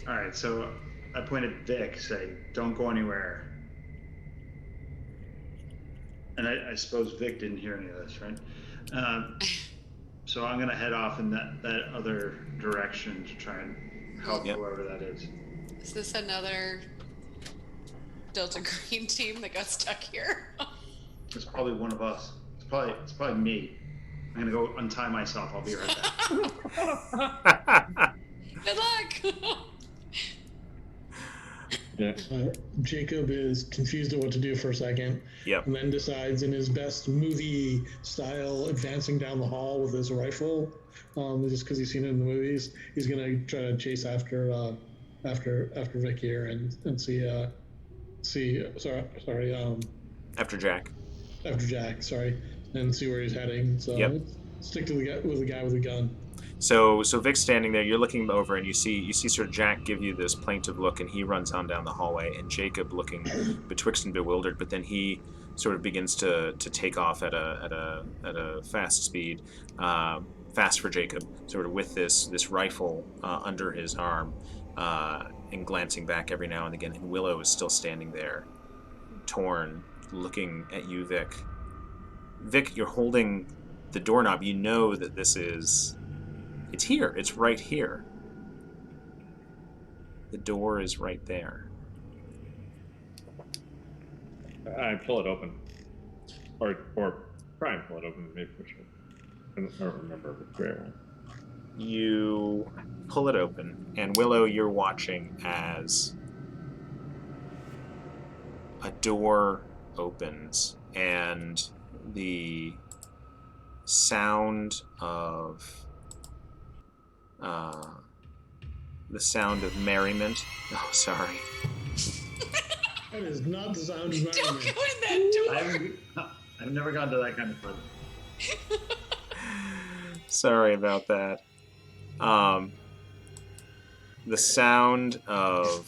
All right, so I point at Vic, say, don't go anywhere. And I suppose Vic didn't hear any of this, right? So I'm going to head off in that other direction to try and help Yep. whoever that is. Is this another Delta Green team that got stuck here? It's probably one of us. It's probably me. I'm going to go untie myself. I'll be right back. Good luck! Yeah. Jacob is confused at what to do for a second, Yep. and then decides, in his best movie style, advancing down the hall with his rifle, just because he's seen it in the movies, he's gonna try to chase after Vic here and see After Jack. after Jack, sorry, and see where he's heading. So Yep. stick to the guy with the gun. So Vic's standing there. You're looking over, and you see sort of Jack give you this plaintive look, and he runs on down the hallway. And Jacob looking betwixt and bewildered, but then he sort of begins to take off at a fast speed, fast for Jacob, sort of with this rifle under his arm, and glancing back every now and again. And Willow is still standing there, torn, looking at you, Vic. Vic, you're holding the doorknob. You know that this is. It's here. It's right here. The door is right there. I pull it open, or try and pull it open. Maybe push it. I don't remember very well. You pull it open, and Willow, you're watching as a door opens, and the sound of merriment. Oh, sorry. That is not the sound of Don't go merriment. in that door. I've never gone to that kind of fun. Sorry about that. The sound of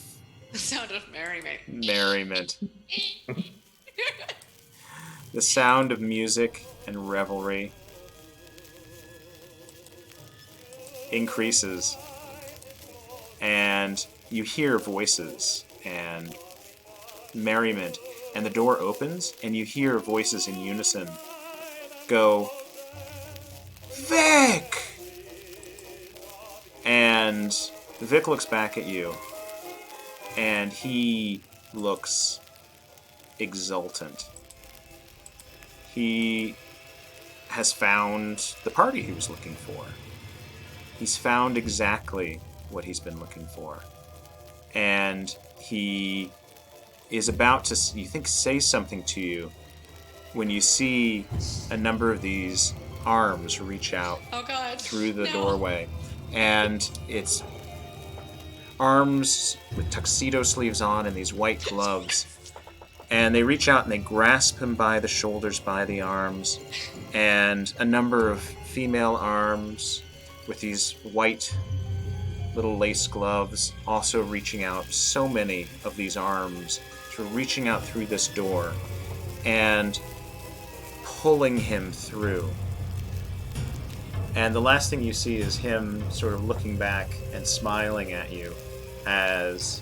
The sound of merriment. merriment. The sound of music and revelry increases, and you hear voices and merriment, and the door opens, and you hear voices in unison go, Vic! And Vic looks back at you, and he looks exultant. He has found the party he was looking for. He's found exactly what he's been looking for. And he is about to, you think, say something to you when you see a number of these arms reach out Oh God. through the No. doorway. And it's arms with tuxedo sleeves on and these white gloves. And they reach out and they grasp him by the shoulders, by the arms. And a number of female arms with these white little lace gloves also reaching out. So many of these arms sort of reaching out through this door and pulling him through. And the last thing you see is him sort of looking back and smiling at you as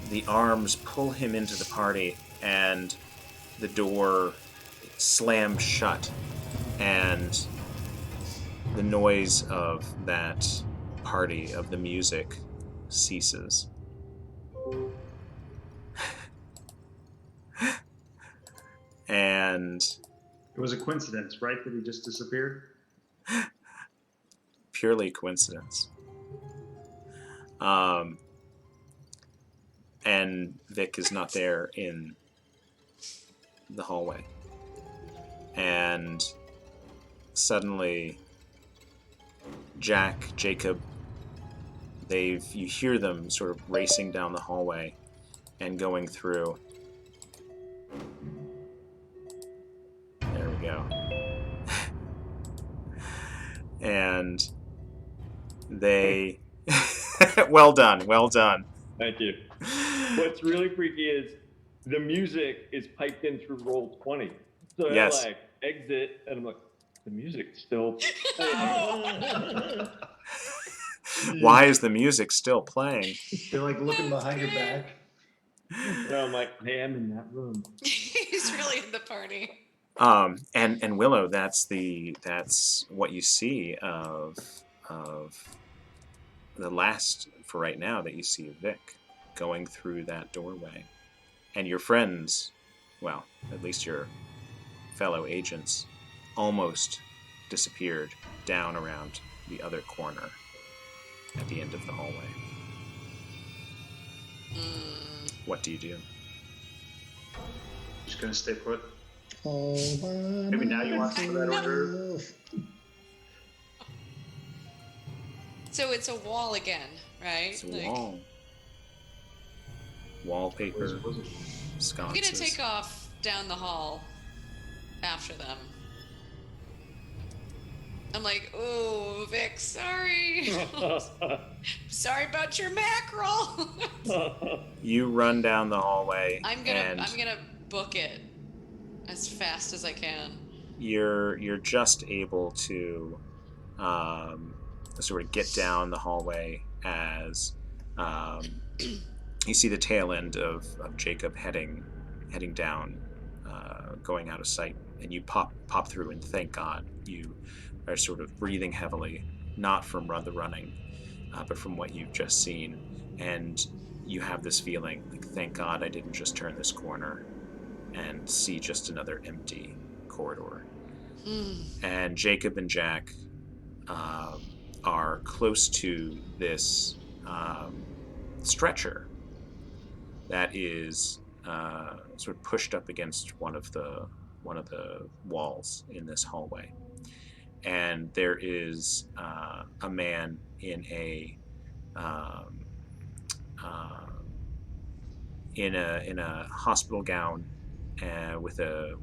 the arms pull him into the party and the door slams shut and the noise of that party, of the music, ceases. And It was a coincidence, right, that he just disappeared? purely coincidence. And Vic is not there in the hallway. And suddenly, Jack, Jacob, you hear them sort of racing down the hallway and going through. There we go. And they... well done. Thank you. What's really freaky is the music is piped in through roll 20. So Yes. I like exit, and I'm like, the music's still. Why is the music still playing? They're like looking behind your back. No, I'm like, hey, I'm in that room. He's really in the party. And Willow, that's what you see of the last, for right now, that you see of Vic going through that doorway. And your friends, well, at least your fellow agents, almost disappeared down around the other corner at the end of the hallway. What do you do? Just gonna stay put. Maybe Maybe now you want some of that order. So it's a wall again, right? It's a wall. Wallpaper, I'm sconces. gonna take off down the hall after them. I'm like, oh, Vic, sorry. Sorry about your mackerel. You run down the hallway, I'm gonna book it as fast as I can. you're just able to sort of get down the hallway as you see the tail end of Jacob heading down, going out of sight, and you pop through, and thank God you are sort of breathing heavily, not from the running, but from what you've just seen, and you have this feeling like, thank God I didn't just turn this corner and see just another empty corridor. And Jacob and Jack are close to this stretcher that is sort of pushed up against one of the walls in this hallway, and there is a man in a hospital gown with a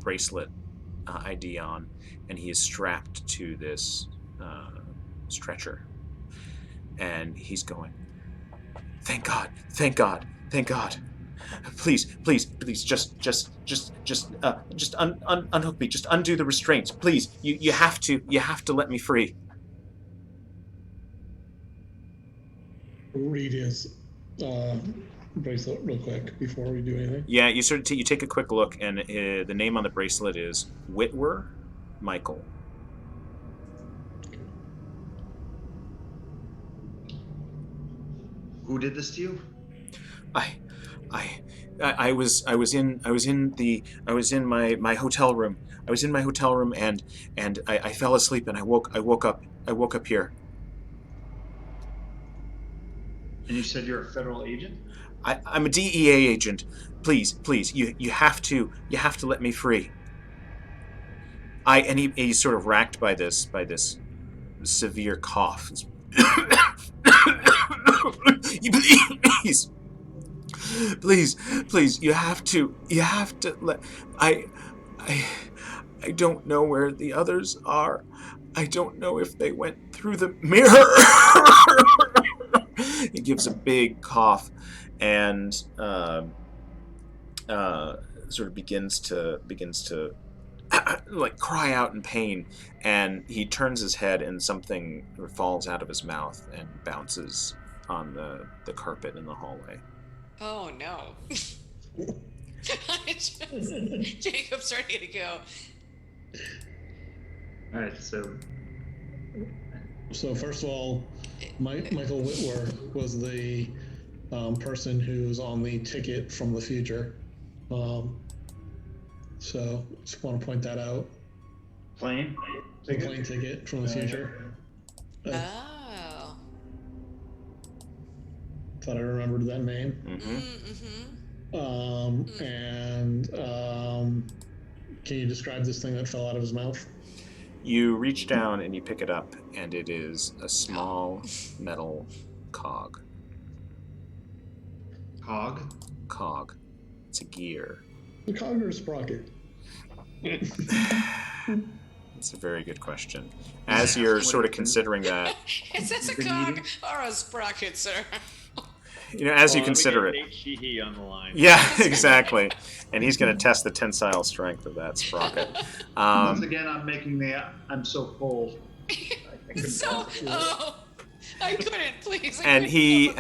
bracelet ID on, and he is strapped to this stretcher, and he's going, thank God, thank God, thank God. Please, just unhook me. Just undo the restraints, please. You have to let me free. Read his bracelet real quick before we do anything. Yeah, you sort of you take a quick look, and the name on the bracelet is Whitwer Michael. Who did this to you? I was in my hotel room. I was in my hotel room, and I fell asleep, and I woke up here. And you said you're a federal agent? I'm a DEA agent. Please, you have to let me free. He's sort of racked by this severe cough. Please, you have to let I don't know where the others are. I don't know if they went through the mirror. He gives a big cough and sort of begins to like cry out in pain, and he turns his head and something falls out of his mouth and bounces on the carpet in the hallway. Oh no. Jacob's ready to go. All right, so first of all, Michael Whitwer was the person who's on the ticket from the future. So just want to point that out. plane The plane ticket from the future. Oh. Thought I remembered that name. Mm-hmm. And can you describe this thing that fell out of his mouth? You reach down and you pick it up, and it is a small metal cog. Cog. It's a gear. The cog or a sprocket? It's a very good question. As you're sort of considering that, Is this a cog or a sprocket, sir? as you consider it. Nate Sheehy on the line. Yeah, exactly. And he's going to test the tensile strength of that sprocket. once again, I'm making I'm so full. I couldn't, please. And he's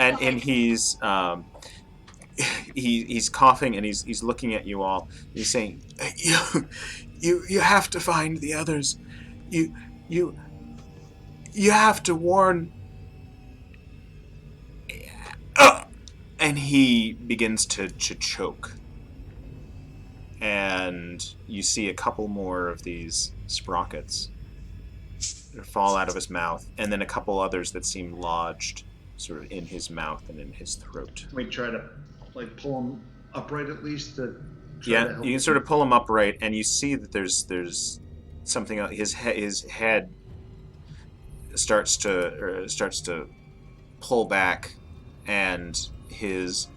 coughing, and he's looking at you all. He's saying, you have to find the others. You have to warn. And he begins to choke. And you see a couple more of these sprockets fall out of his mouth, and then a couple others that seem lodged sort of in his mouth and in his throat. Can we try to pull him upright at least? Yeah, you can sort of pull him upright, and you see that there's something. His head starts to pull back, and his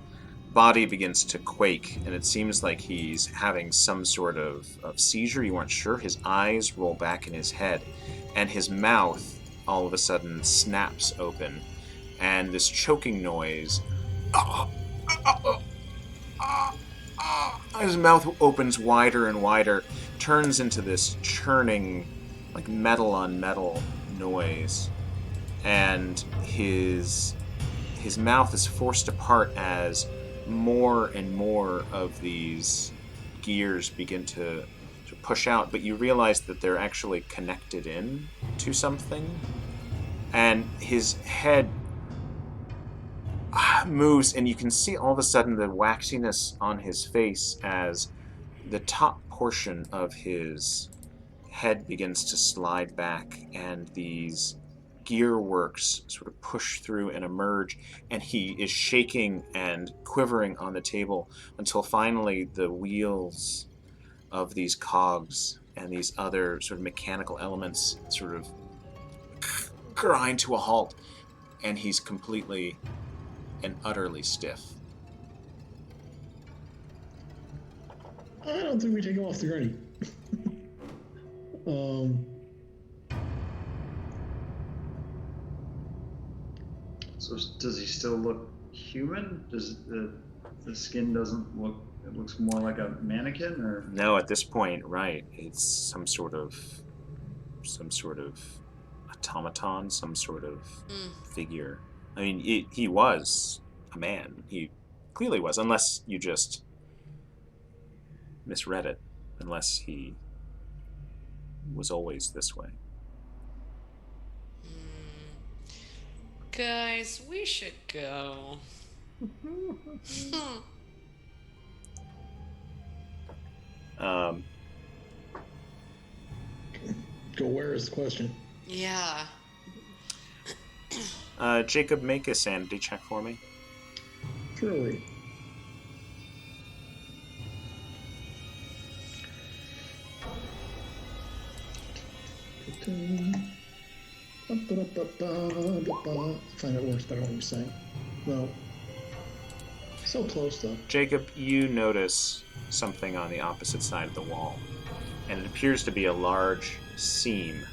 body begins to quake, and it seems like he's having some sort of seizure. You aren't sure. His eyes roll back in his head, and his mouth all of a sudden snaps open, and this choking noise. His mouth opens wider and wider, turns into this churning, like metal on metal noise, and his mouth is forced apart as more and more of these gears begin to push out, but you realize that they're actually connected in to something, and his head moves, and you can see all of a sudden the waxiness on his face as the top portion of his head begins to slide back, and these gear works sort of push through and emerge, and he is shaking and quivering on the table until finally the wheels of these cogs and these other sort of mechanical elements sort of grind to a halt, and he's completely and utterly stiff. I don't think we take him off the gurney. So does he still look human? Does the skin doesn't look? It looks more like a mannequin, or No, at this point, right? It's some sort of automaton, some sort of figure. I mean, he was a man. He clearly was, unless you just misread it. Unless he was always this way. Guys, we should go. Go where is the question? Yeah. Jacob, make a sanity check for me. Truly. Find out works better when you sing. No. So close though. Jacob, you notice something on the opposite side of the wall, and it appears to be a large seam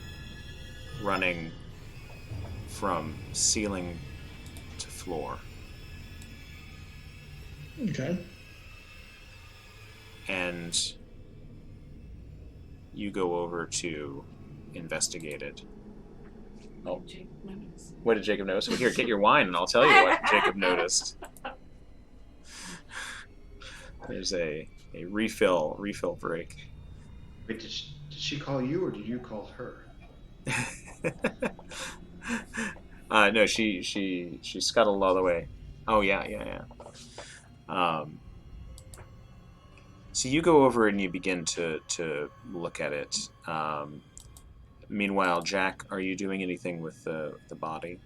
running from ceiling to floor. Okay. And you go over to investigate it. Oh. What did Jacob notice? Well, here, get your wine and I'll tell you what Jacob noticed. There's a refill break. wait, did she call you, or did you call her? No, she scuttled all the way. Oh yeah. So you go over and you begin to look at it. Meanwhile, Jack, are you doing anything with the body?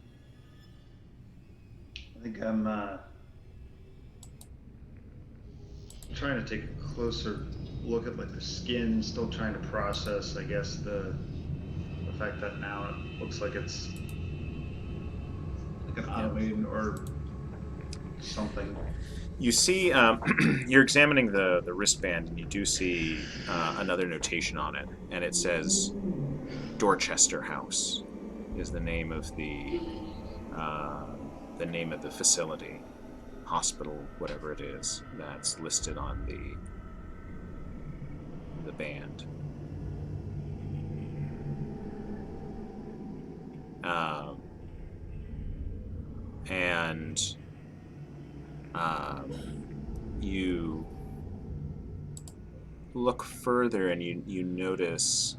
I think I'm trying to take a closer look at like the skin. Still trying to process, I guess, the fact that now it looks like it's like an automated or something. You see, you're examining the wristband, and you do see another notation on it, and it says Dorchester House is the name of the facility, hospital, whatever it is, that's listed on the band. And you look further and you notice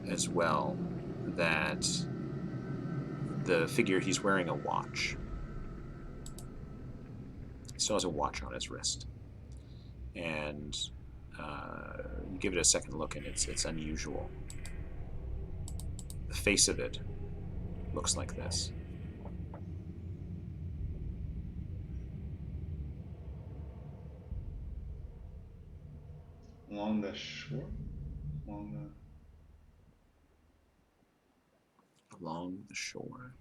as well that the figure, he's wearing a watch. He still has a watch on his wrist. And you give it a second look and it's unusual. The face of it looks like this. Along the shore? Along the shore.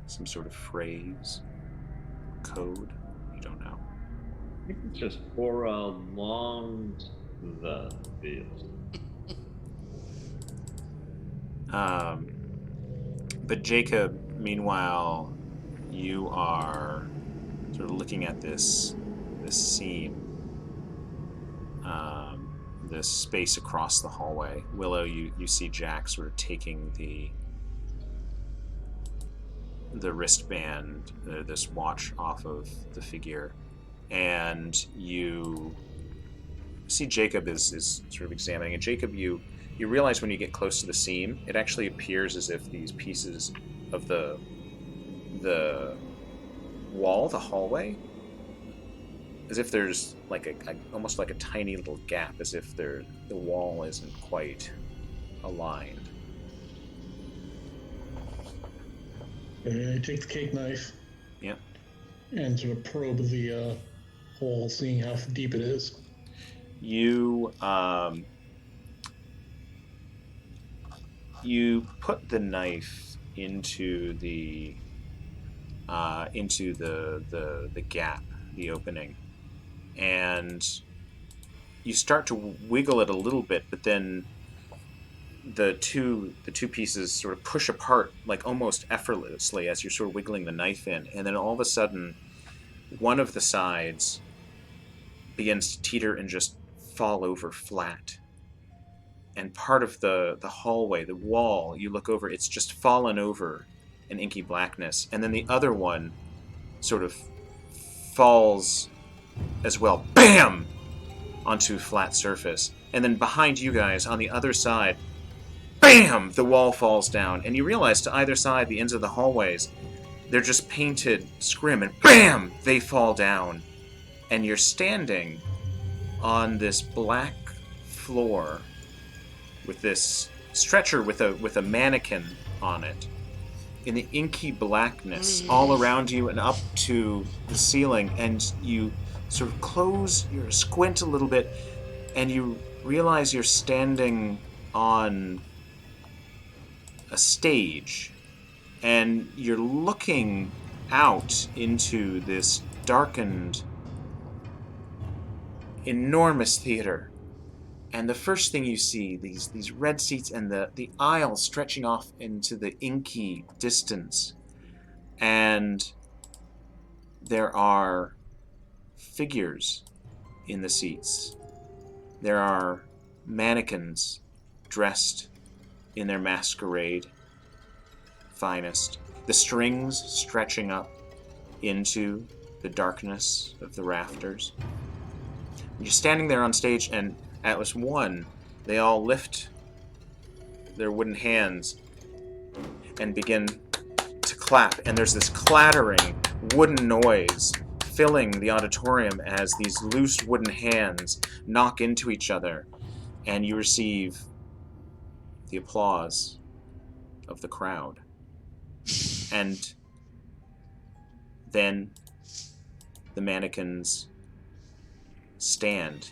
Some sort of phrase, code. You don't know. I think it's just for along the field. But Jacob, meanwhile, you are sort of looking at this scene, this space across the hallway. Willow, you see Jack sort of taking the wristband, this watch off of the figure, and you see Jacob is sort of examining it. Jacob, you realize when you get close to the seam, it actually appears as if these pieces of the wall, the hallway, as if there's like a almost like a tiny little gap, as if the wall isn't quite aligned. I take the cake knife. Yep. And sort of probe the hole, seeing how deep it is. You put the knife into the gap, the opening, and you start to wiggle it a little bit, but then the two pieces sort of push apart like almost effortlessly as you're sort of wiggling the knife in, and then all of a sudden one of the sides begins to teeter and just fall over flat. And part of the hallway, the wall, you look over, it's just fallen over in inky blackness. And then the other one sort of falls as well, BAM! Onto flat surface. And then behind you guys, on the other side, BAM! The wall falls down. And you realize to either side, the ends of the hallways, they're just painted scrim, and BAM! They fall down. And you're standing on this black floor with this stretcher with a mannequin on it, in the inky blackness all around you and up to the ceiling, and you sort of close your squint a little bit, and you realize you're standing on a stage, and you're looking out into this darkened, enormous theater. And the first thing you see, these red seats and the aisle stretching off into the inky distance. And there are figures in the seats. There are mannequins dressed in their masquerade finest. The strings stretching up into the darkness of the rafters. You're standing there on stage, and Atlas 1, they all lift their wooden hands and begin to clap, and there's this clattering wooden noise filling the auditorium as these loose wooden hands knock into each other, and you receive the applause of the crowd. And then the mannequins stand.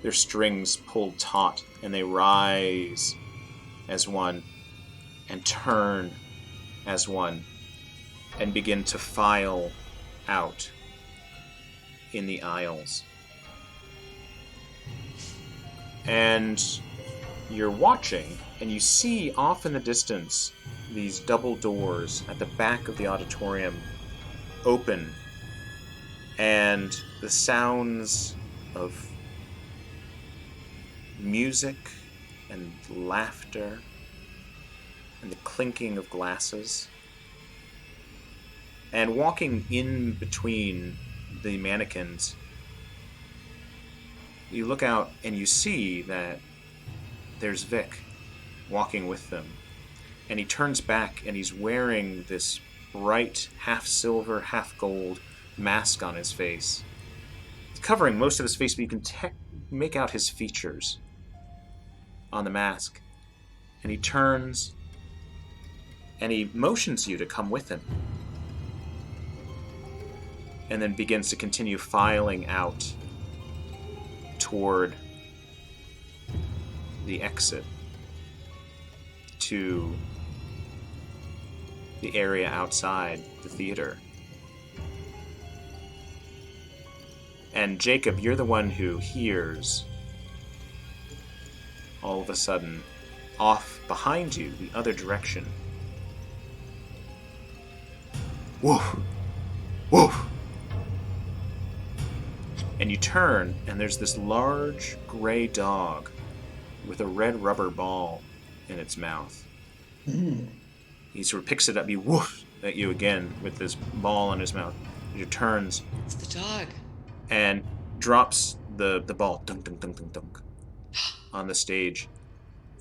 Their strings pulled taut, and they rise as one, and turn as one, and begin to file out in the aisles. And you're watching, and you see off in the distance these double doors at the back of the auditorium open, and the sounds of music and laughter and the clinking of glasses. And walking in between the mannequins, you look out and you see that there's Vic walking with them. And he turns back and he's wearing this bright, half silver, half gold mask on his face. It's covering most of his face, but you can make out his features on the mask. And he turns and he motions you to come with him. And then begins to continue filing out toward the exit to the area outside the theater. And Jacob, you're the one who hears, all of a sudden, off behind you, the other direction. Woof! Woof! And you turn, and there's this large gray dog with a red rubber ball in its mouth. He sort of picks it up, he woof at you again with this ball in his mouth. He turns It's the dog. and drops the ball, dunk, dunk, dunk, dunk, dunk, on the stage,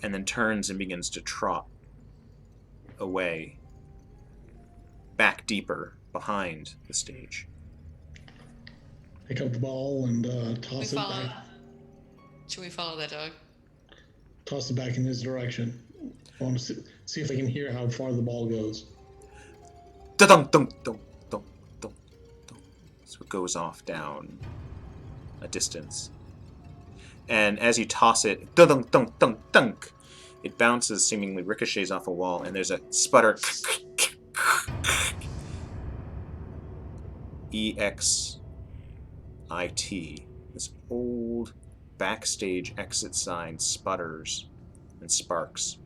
and then turns and begins to trot away, back deeper behind the stage. Pick up the ball and We toss it follow. back. Should we follow that dog? Toss it back in his direction. I want to see if I can hear how far the ball goes. Dunk, dunk, dunk, dunk, dunk, dunk. So it goes off down a distance. And as you toss it, dunk, dunk, dunk, dunk, it bounces, seemingly ricochets off a wall, and there's a sputter. EXIT. This old backstage exit sign sputters and sparks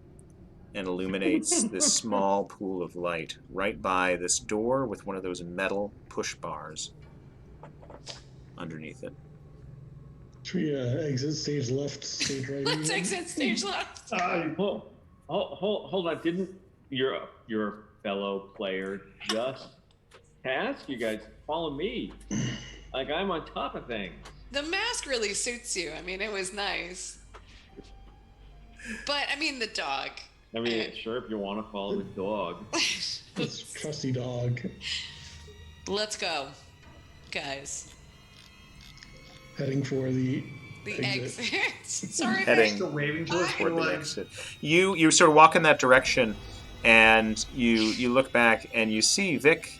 and illuminates this small pool of light right by this door with one of those metal push bars underneath it. Should we exit stage left, stage right? Let's again? exit stage left. Hold on. Didn't your fellow player just ask you guys to follow me? Like I'm on top of things. The mask really suits you. I mean, it was nice. But, I mean, the dog. I mean, sure, if you want to follow the dog. This trusty dog. Let's go, guys. Heading for the The exit. exit. Sorry, Heading Still waving to us. toward We're the like, exit. You sort of walk in that direction, and you look back and you see Vic.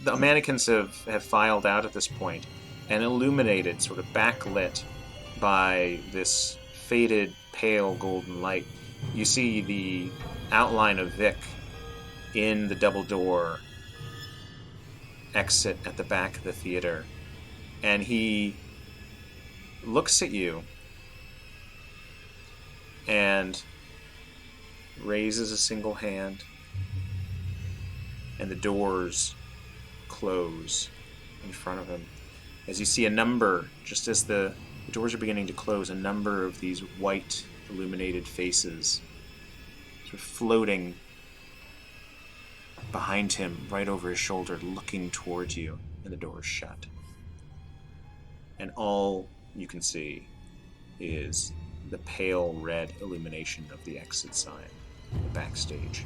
The mannequins have filed out at this point, and illuminated, sort of backlit by this faded, pale golden light. You see the outline of Vic in the double door exit at the back of the theater, and he looks at you and raises a single hand, and the doors close in front of him. As you see a number, just as the doors are beginning to close, a number of these white illuminated faces sort of floating behind him, right over his shoulder, looking towards you, and the doors shut. And all you can see is the pale red illumination of the exit sign, the backstage.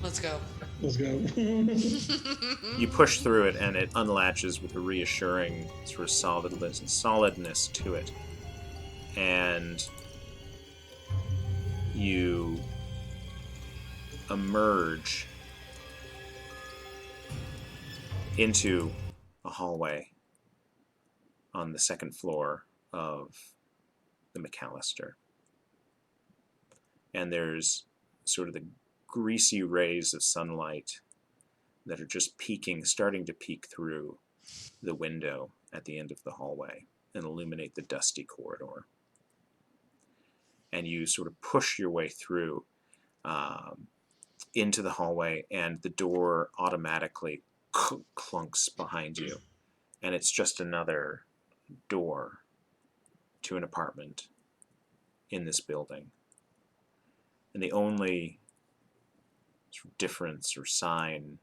let's go. Let's go. You push through it, and it unlatches with a reassuring sort of solidness to it. And you emerge into a hallway on the second floor of the McAllister. And there's sort of the greasy rays of sunlight that are just starting to peek through the window at the end of the hallway and illuminate the dusty corridor. And you sort of push your way through into the hallway, and the door automatically clunks behind you. And it's just another door to an apartment in this building. And the only sort of difference or sign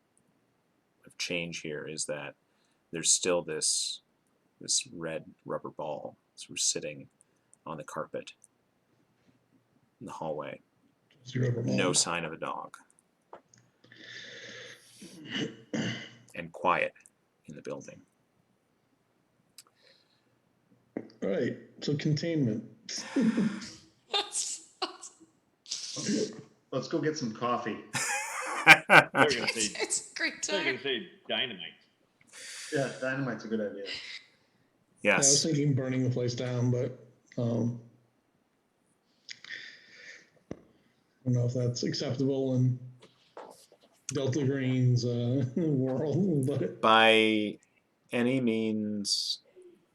of change here is that there's still this red rubber ball sort of sitting on the carpet in the hallway. No sign of a dog. And quiet in the building. All right, so containment. let's go get some coffee. They're gonna say, It's a great they're time. gonna say dynamite. Yeah, dynamite's a good idea. Yeah, I was Yes. thinking burning the place down, but Um, I don't know if that's acceptable in Delta Green's world, but By any means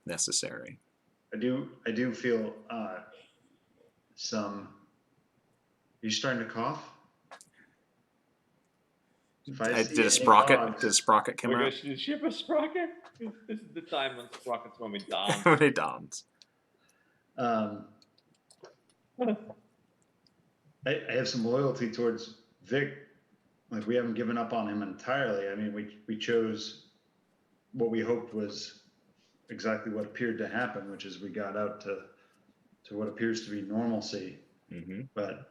necessary. I do feel some. Are you starting to cough? If I see Did a any sprocket? dogs- Did a sprocket come Oh my out? gosh, did she have a sprocket? This is the time when sprockets when we dance. When it dawns. Um, I have some loyalty towards Vic. Like, we haven't given up on him entirely. I mean, we chose what we hoped was exactly what appeared to happen, which is we got out to what appears to be normalcy. Mm-hmm. But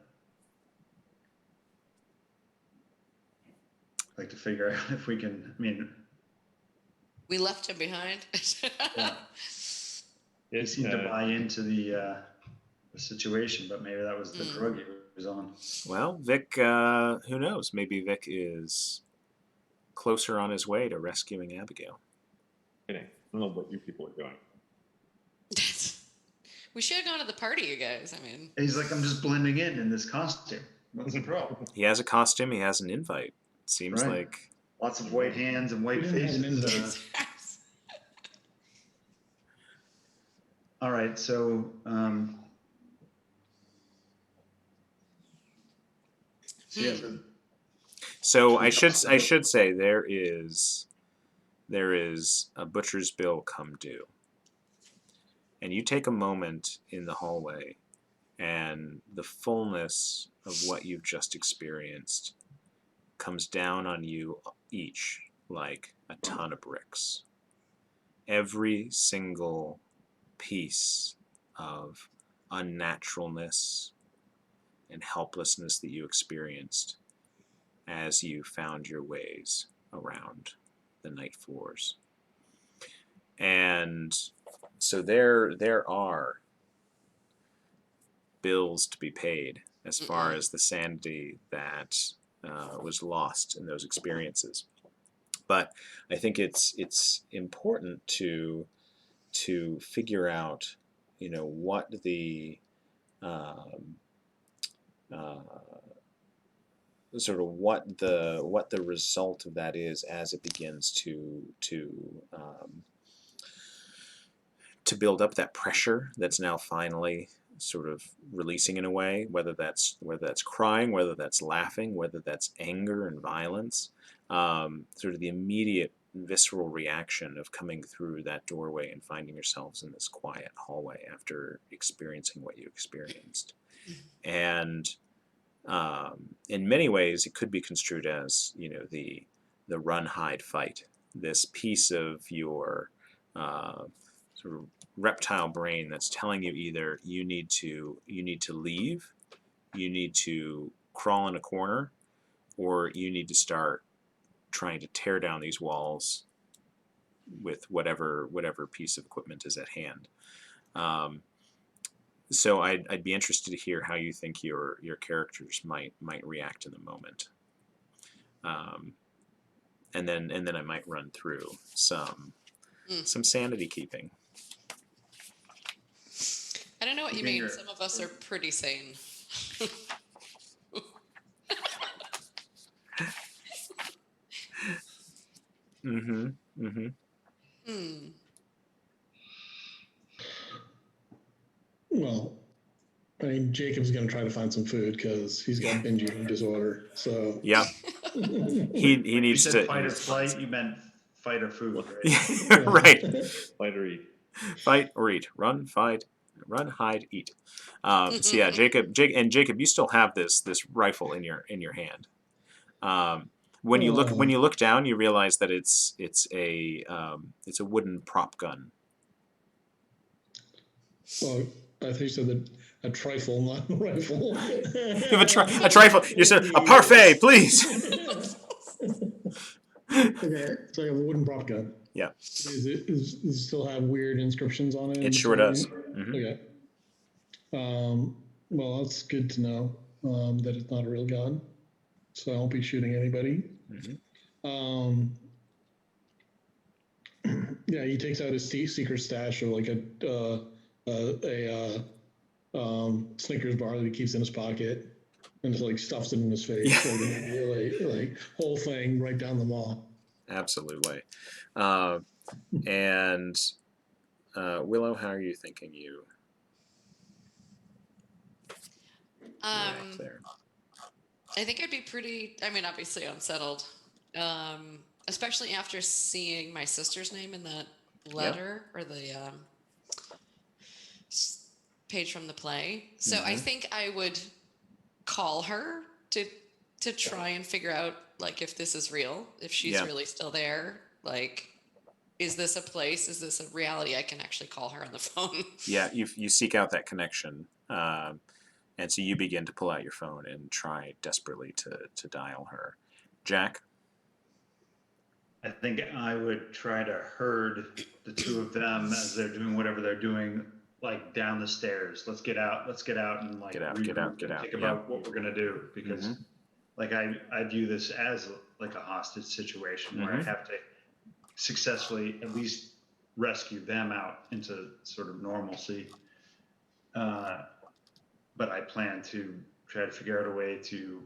I'd like to figure out if we can. I mean, We left him behind. yeah, he It's, seemed to buy into the situation, but maybe that was the drug he was on. Well, Vic, who knows? Maybe Vic is closer on his way to rescuing Abigail. kidding. I don't know what you people are doing. We should have gone to the party, you guys. I mean, And he's like, I'm just blending in this costume. What's the problem? He has a costume. He has an invite. Seems Right. like Lots of white hands and white We didn't have an faces. invite. All right, so yeah, so. I should say there is a butcher's bill come due, and you take a moment in the hallway, and the fullness of what you've just experienced comes down on you each like a ton of bricks. Every single piece of unnaturalness and helplessness that you experienced as you found your ways around the night floors. And so there are bills to be paid as far as the sanity that was lost in those experiences. But I think it's important to figure out, what the sort of what the result of that is as it begins to build up that pressure that's now finally sort of releasing in a way, whether that's crying, whether that's laughing, whether that's anger and violence, sort of the immediate visceral reaction of coming through that doorway and finding yourselves in this quiet hallway after experiencing what you experienced. And in many ways, it could be construed as, the run, hide, fight. This piece of your sort of reptile brain that's telling you either you need to leave, you need to crawl in a corner, or you need to start trying to tear down these walls with whatever piece of equipment is at hand. So I'd be interested to hear how you think your characters might react in the moment, and then I might run through some sanity keeping. I don't know what you mean. Finger. Some of us are pretty sane. Mm-hmm. Mm-hmm. Well, I mean, Jacob's going to try to find some food because he's got binge eating disorder. So Yeah. He you needs said to fight or flight. You meant fight or food, right? right. Fight or eat. Fight or eat. Run, hide, eat. So yeah, Jacob, you still have this rifle in your hand. When you look down, you realize that it's a wooden prop gun. Well, I think you said a trifle, not a rifle. You have a trifle. You said a parfait, please. Okay, so I have a wooden prop gun. Yeah. Does it still have weird inscriptions on it? It sure does. Mm-hmm. Okay. Well, that's good to know that it's not a real gun, so I won't be shooting anybody. Mm-hmm. Yeah, he takes out his secret stash of like Snickers bar that he keeps in his pocket and just like stuffs it in his face. Yeah. Like immediately, like whole thing right down the mall. Absolutely. Uh, and Willow, how are you thinking you react there? I think I'd be pretty, I mean, obviously unsettled, especially after seeing my sister's name in that letter or the page from the play. So I think I would call her to try and figure out like if this is real, if she's Yeah. really still there, like is this a place? Is this a reality? I can actually call her on the phone. Yeah, you seek out that connection, and so you begin to pull out your phone and try desperately to dial her. Jack? I think I would try to herd the two of them as they're doing whatever they're doing, like down the stairs. Let's get out and like Get out, regroup get out, get and out, think yeah. about what we're gonna do, because like I view this as like a hostage situation where I have to successfully at least rescue them out into sort of normalcy. But I plan to try to figure out a way to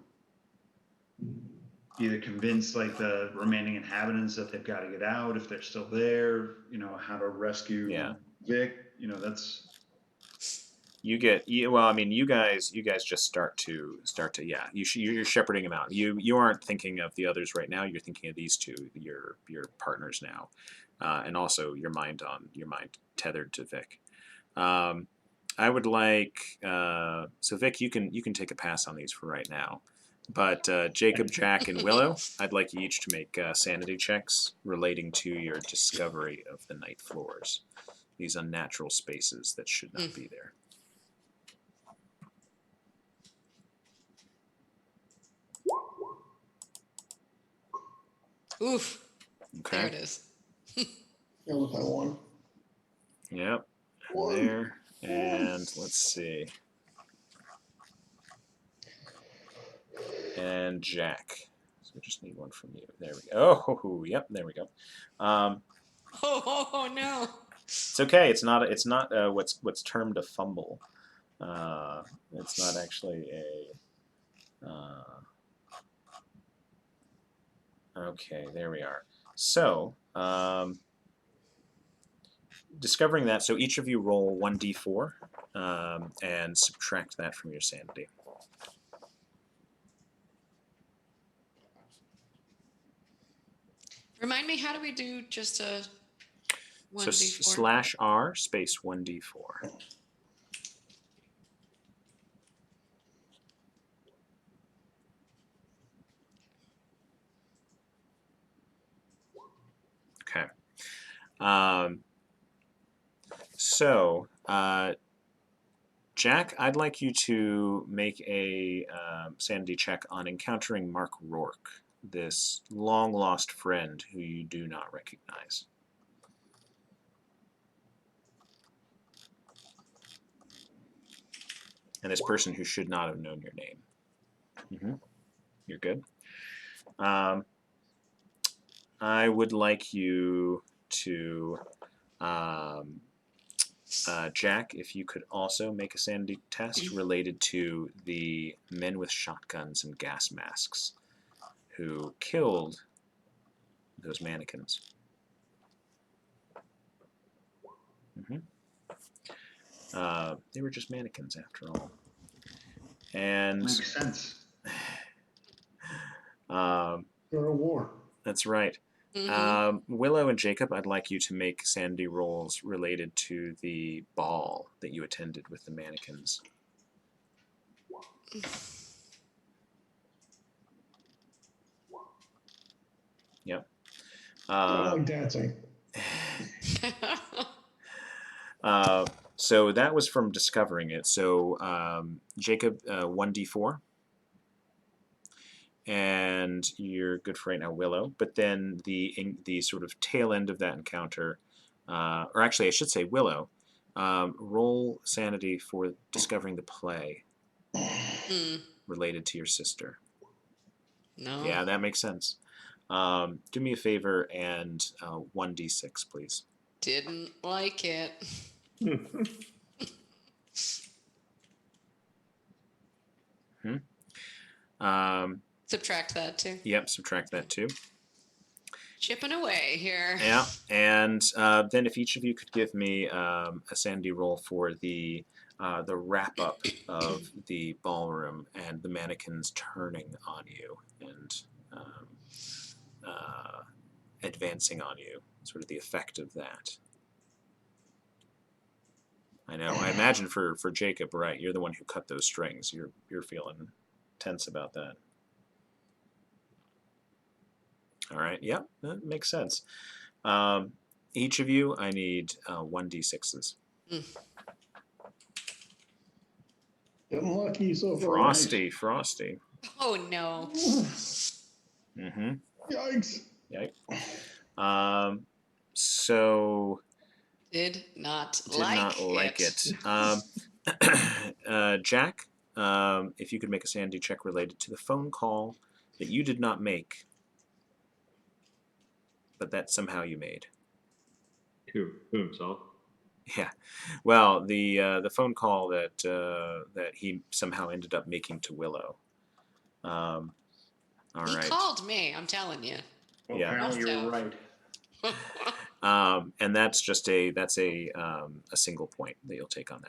either convince like the remaining inhabitants that they've got to get out if they're still there, you know, how to rescue Vic, you know, that's well, I mean, you guys just start to yeah, you're shepherding them out. You aren't thinking of the others right now. You're thinking of these two, your partners now, and also your mind tethered to Vic. I would like so Vic, you can take a pass on these for right now, but Jacob, Jack, and Willow, I'd like you each to make sanity checks relating to your discovery of the night floors, these unnatural spaces that should not be there. Oof. Okay. There it is. I'll look at one. Yep. There. And let's see. And Jack. So we just need one from you. There we go. Oh, yep. There we go. Oh no. It's okay. It's not what's termed a fumble. It's not actually a. Okay, there we are. So, discovering that, so each of you roll 1d4 and subtract that from your sanity. Remind me, how do we do just a 1d4? So /R space 1d4. Okay. So, Jack, I'd like you to make a sanity check on encountering Mark Rourke, this long-lost friend who you do not recognize. And this person who should not have known your name. You're good. I would like you to, Jack, if you could also make a sanity test related to the men with shotguns and gas masks who killed those mannequins. They were just mannequins after all. And makes sense. They're a war. That's right. Willow and Jacob, I'd like you to make sanity rolls related to the ball that you attended with the mannequins. Yep. I like dancing. So that was from discovering it. So Jacob, 1d4. And you're good for right now, Willow. But then the sort of tail end of that encounter, or actually I should say Willow, roll sanity for discovering the play related to your sister. No. Yeah, that makes sense. Do me a favor and 1d6, please. Didn't like it. Subtract that too. Yep, subtract that too. Chipping away here. Yeah, and then if each of you could give me a sanity roll for the wrap up of the ballroom and the mannequins turning on you and advancing on you, sort of the effect of that. I know. I imagine for Jacob, right? You're the one who cut those strings. You're feeling tense about that. All right. Yep, that makes sense. Each of you, I need 1d6s. Getting lucky so far. Frosty. Oh no. Mm-hmm. Yikes. Yikes. So Did not did not like it. Jack, if you could make a sanity check related to the phone call that you did not make, but that somehow you made. Who himself? Yeah. Well, the phone call that he somehow ended up making to Willow. All He right. called me, I'm telling you. Well, Yeah. apparently you were Must right. And that's just a single point that you'll take on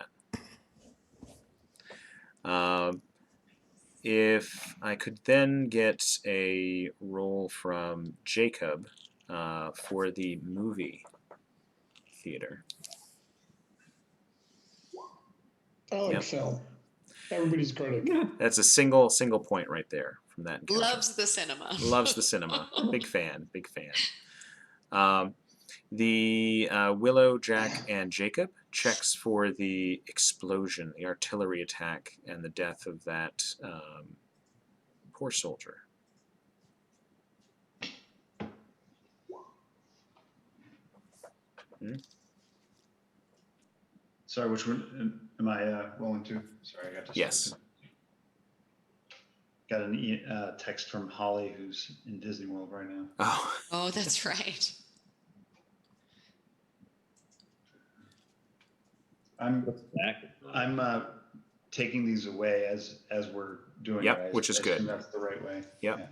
that. If I could then get a roll from Jacob for the movie theater. I like Yep. film. Everybody's critic. That's a single point right there from that encounter. Loves the cinema. Loves the cinema. Big fan. The Willow, Jack, and Jacob checks for the explosion, the artillery attack, and the death of that poor soldier. Sorry, which one am I rolling to? Sorry, I got distracted. Yes. Got a text from Holly, who's in Disney World right now. Oh. Oh, that's right. I'm Back. taking these away as we're doing Yep, it. which is I good. assume that's the right way. Yep. Yeah.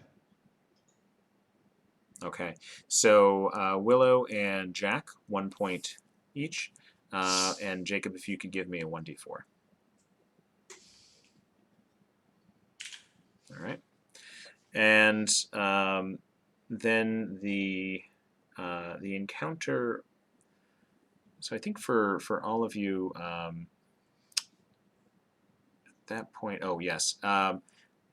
Okay. So Willow and Jack, 1 point each. And Jacob, if you could give me a 1d4. All right. And then the encounter. So I think for all of you, at that point, oh yes,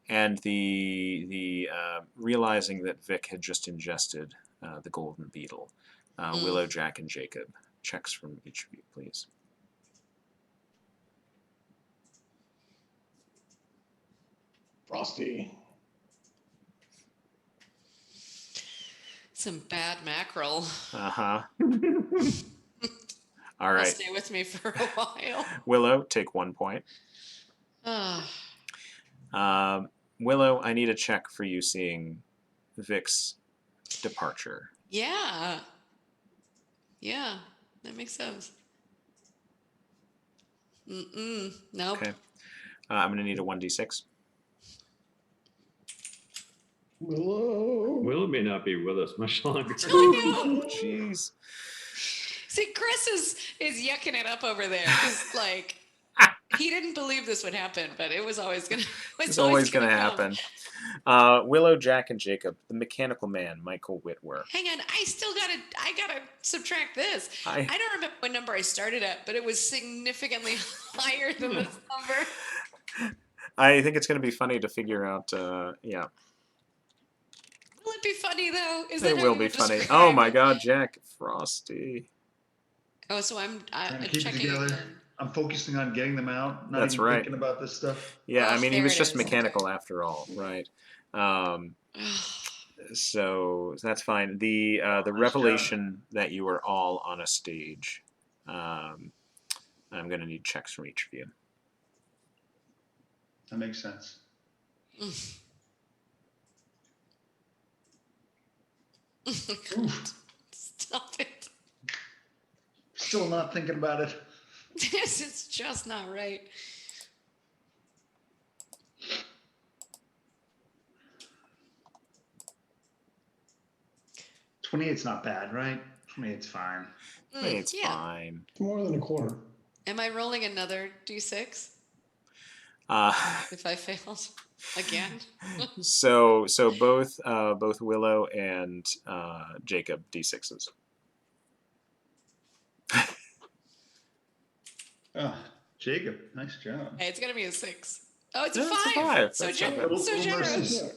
and the realizing that Vic had just ingested the golden beetle, Willow, Jack, and Jacob. Checks from each of you, please. Frosty. Some bad mackerel. Uh-huh. All Will right. stay with me for a while. Willow, take 1 point. Willow, I need a check for you seeing Vic's departure. Yeah. Yeah, that makes sense. Nope. Okay. I'm going to need a 1d6. Willow. Will may not be with us much longer. Oh no! Jeez. See, Chris is yucking it up over there. 'Cause, like, he didn't believe this would happen, but it was always gonna. It's always going to come. happen. Willow, Jack, and Jacob. The mechanical man, Michael Whitwer. Hang on, I gotta subtract this. I don't remember what number I started at, but it was significantly higher than this number. I think it's going to be funny to figure out. Yeah, Will it be funny though? Is it that how will you be would funny. describe Oh my it? God, Jack Frosty. Oh, so I'm Trying to keep it checking together. again. I'm focusing on getting them out, not That's even right. thinking about this stuff. Yeah, Oh, I mean, he there was it just is. mechanical after all, right? So that's fine. The Nice revelation that you are all on a stage. I'm going to need checks from each of you. That makes sense. Stop it. Still not thinking about it. This is just not right. 28's not bad, right? 28's fine. It's Yeah. fine. It's more than a quarter. Am I rolling another d6 Uh, if I failed again? so both Willow and Jacob d6s. Oh, Jacob, nice job. Hey, it's gonna be a 6. Oh, it's a Yeah, 5. it's a 5. So, That's not bad. Little so generous. mercy.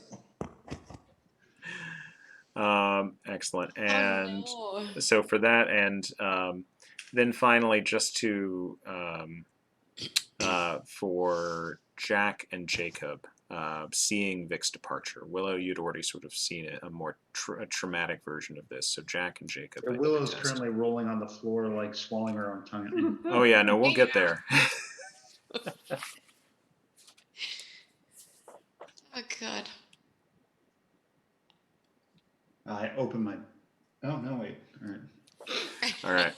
Excellent. And Oh no. so for that, and then finally, just to for Jack and Jacob, seeing Vic's departure. Willow, you'd already sort of seen a more traumatic version of this. So Jack and Jacob. I think, Willow's test. currently rolling on the floor, like swallowing her own tongue. Oh yeah, no, we'll get there. Oh god. I open my. Oh no! Wait. All right. All right.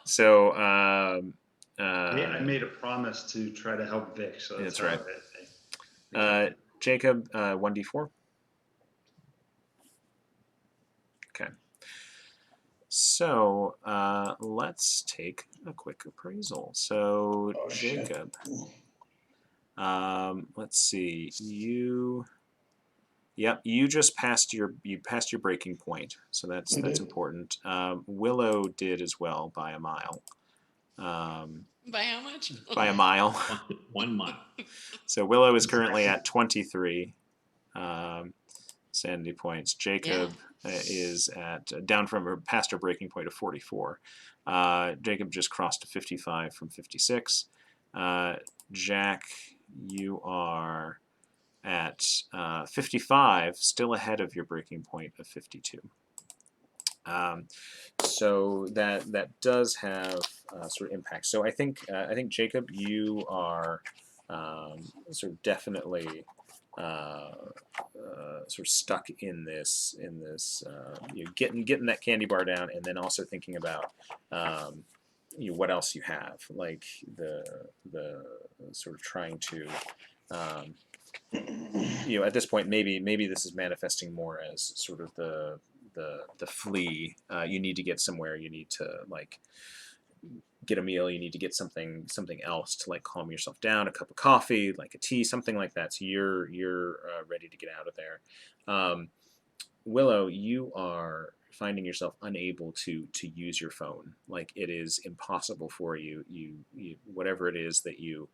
So I made a promise to try to help Vic, so That's how right. I Jacob, 1d4. Okay. So let's take a quick appraisal. So Oh, shit. Jacob, let's see. You just passed your breaking point, so that's I did. important. Willow did as well by a mile. By how much? By a mile. 1 mile. So Willow is currently at 23 sanity points. Jacob is at down from her past her breaking point of 44. Jacob just crossed to 55 from 56. Jack, you are at 55, still ahead of your breaking point of 52. So that does have sort of impact. So I think Jacob, you are sort of definitely sort of stuck in this you getting that candy bar down, and then also thinking about what else you have, like the sort of trying to at this point maybe this is manifesting more as sort of the flee. You need to get somewhere. You need to like get a meal. You need to get something else to like calm yourself down. A cup of coffee, like a tea, something like that. So you're ready to get out of there. Willow, you are finding yourself unable to use your phone. Like it is impossible for you. You whatever it is that you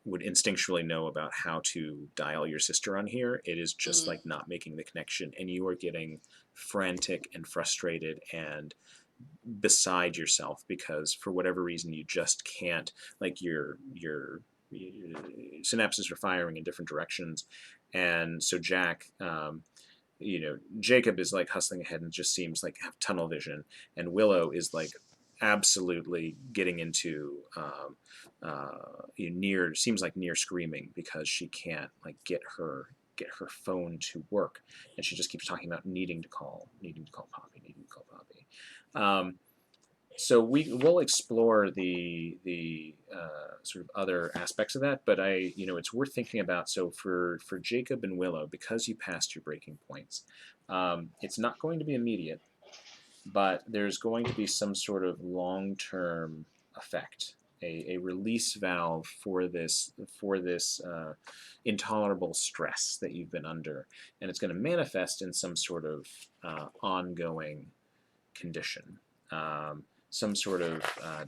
would instinctually know about how to dial your sister on here, it is just like not making the connection, and you are getting frantic and frustrated and beside yourself because for whatever reason you just can't, like your synapses are firing in different directions. And so Jack, Jacob is like hustling ahead and just seems like have tunnel vision, and Willow is like absolutely getting into seems like near screaming because she can't like get her phone to work, and she just keeps talking about needing to call Poppy. So we'll explore the sort of other aspects of that, but it's worth thinking about. So for Jacob and Willow, because you passed your breaking points, it's not going to be immediate, but there's going to be some sort of long-term effect, a release valve for this intolerable stress that you've been under, and it's going to manifest in some sort of ongoing condition, some sort of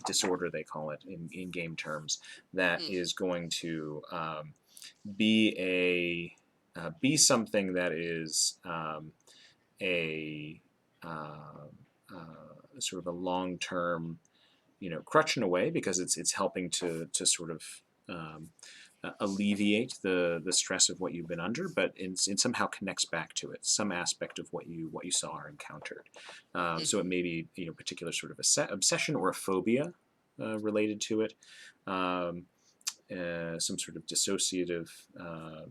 disorder, they call it in game terms, that is going to be something that is a sort of a long-term, crutch in a way, because it's helping to sort of alleviate the stress of what you've been under, but it somehow connects back to it, some aspect of what you saw or encountered. So it may be particular sort of obsession or a phobia related to it. Some sort of dissociative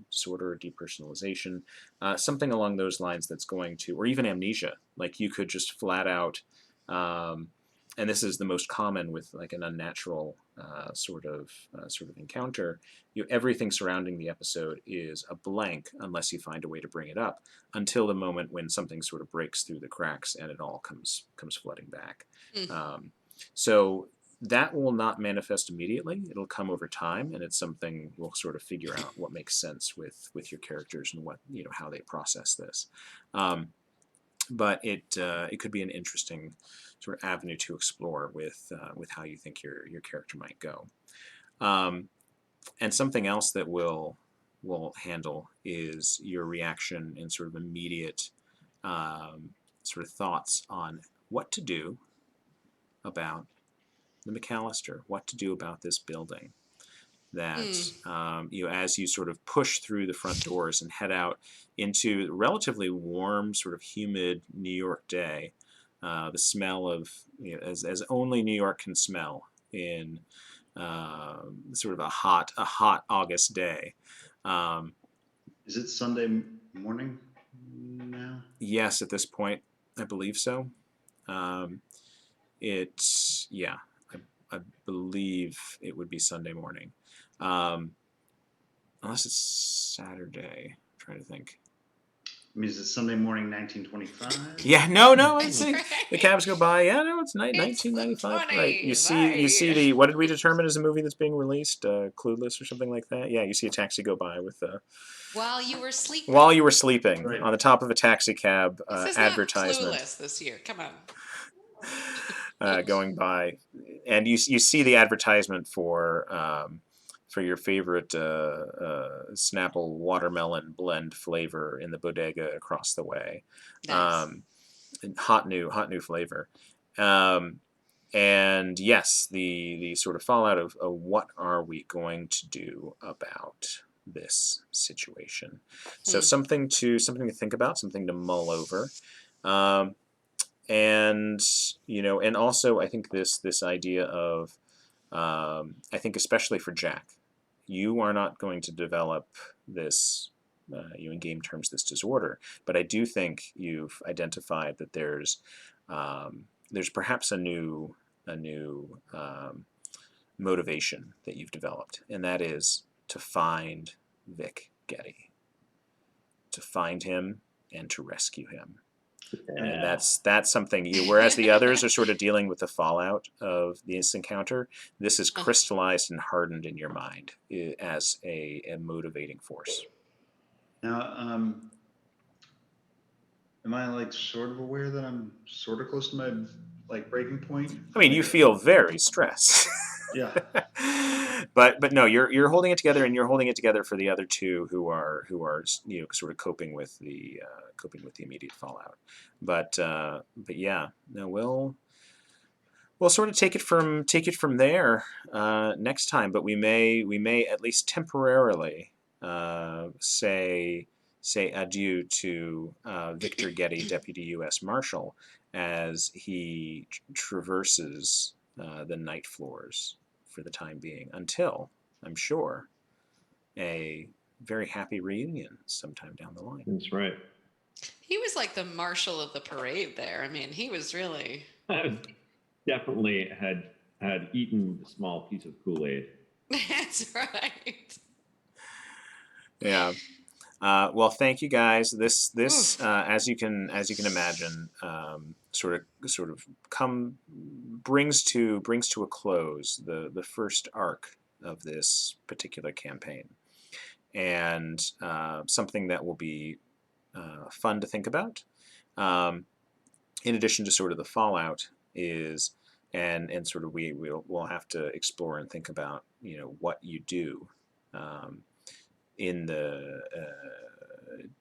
disorder or depersonalization, something along those lines that's going to, or even amnesia. Like you could just flat out and this is the most common with like an unnatural sort of encounter. Everything surrounding the episode is a blank unless you find a way to bring it up until the moment when something sort of breaks through the cracks and it all comes flooding back. So that will not manifest immediately. It'll come over time, and it's something we'll sort of figure out what makes sense with your characters and what how they process this. But it could be an interesting sort of avenue to explore with how you think your character might go. And something else that we'll handle is your reaction and sort of immediate sort of thoughts on what to do about the McAllister, what to do about this building. That as you sort of push through the front doors and head out into a relatively warm, sort of humid New York day, the smell of as only New York can smell in sort of a hot August day. Is it Sunday morning now? Yes, at this point, I believe so. I believe it would be Sunday morning. Unless it's Saturday. I'm trying to think. I mean, is it Sunday morning, 1925? Yeah, no, That's it's, right. the cabs go by. Yeah, no, it's 1995. Right. You see the what did we determine as a movie that's being released? Clueless or something like that. Yeah, you see a taxi go by with While you were sleeping. while you were sleeping Right. on the top of a taxi cab This is advertisement. not Clueless this year. Come on. Going by, and you see the advertisement for your favorite Snapple watermelon blend flavor in the bodega across the way. Nice. Hot new flavor. And yes, the sort of fallout of what are we going to do about this situation? So something to think about, something to mull over. And and also I think this idea of I think especially for Jack, you are not going to develop this in game terms this disorder, but I do think you've identified that there's perhaps a new motivation that you've developed, and that is to find Vic Getty, to find him and to rescue him. And that's something whereas the others are sort of dealing with the fallout of this encounter, this is crystallized and hardened in your mind as a motivating force. Now, am I like sort of aware that I'm sort of close to my like breaking point? I mean, you feel very stressed. Yeah. but no, you're holding it together, and you're holding it together for the other two who are sort of coping with the immediate fallout. But yeah, no, we'll sort of take it from there next time. But we may at least temporarily say adieu to Victor Getty, Deputy U.S. Marshal, as he traverses the night floors for the time being, until, I'm sure, a very happy reunion sometime down the line. That's right. He was like the marshal of the parade there. I mean, he was really... Definitely had eaten a small piece of Kool-Aid. That's right. Yeah. Well, thank you guys. This as you can imagine, sort of brings to a close the first arc of this particular campaign, and something that will be fun to think about. In addition to sort of the fallout is, and sort of we'll have to explore and think about what you do in the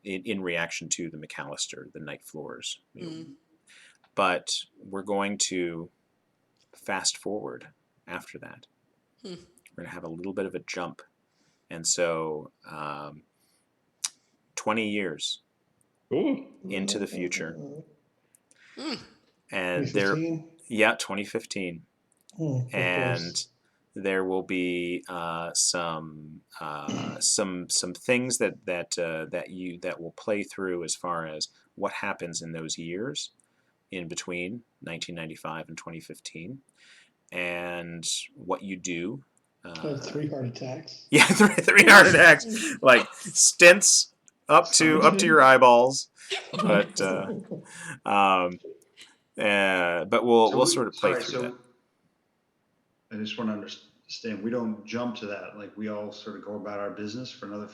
in reaction to the McAllister, the night floors. But we're going to fast forward after that. We're going to have a little bit of a jump, and so 20 years into the future, and 2015? 2015. Oh, And there will be some things that will play through as far as what happens in those years in between 1995 and 2015, and what you do. 3 heart attacks. Yeah, three heart attacks, like stints up to your eyeballs, but we'll sort of play through that. I just want to understand, we don't jump to that. Like, we all sort of go about our business for another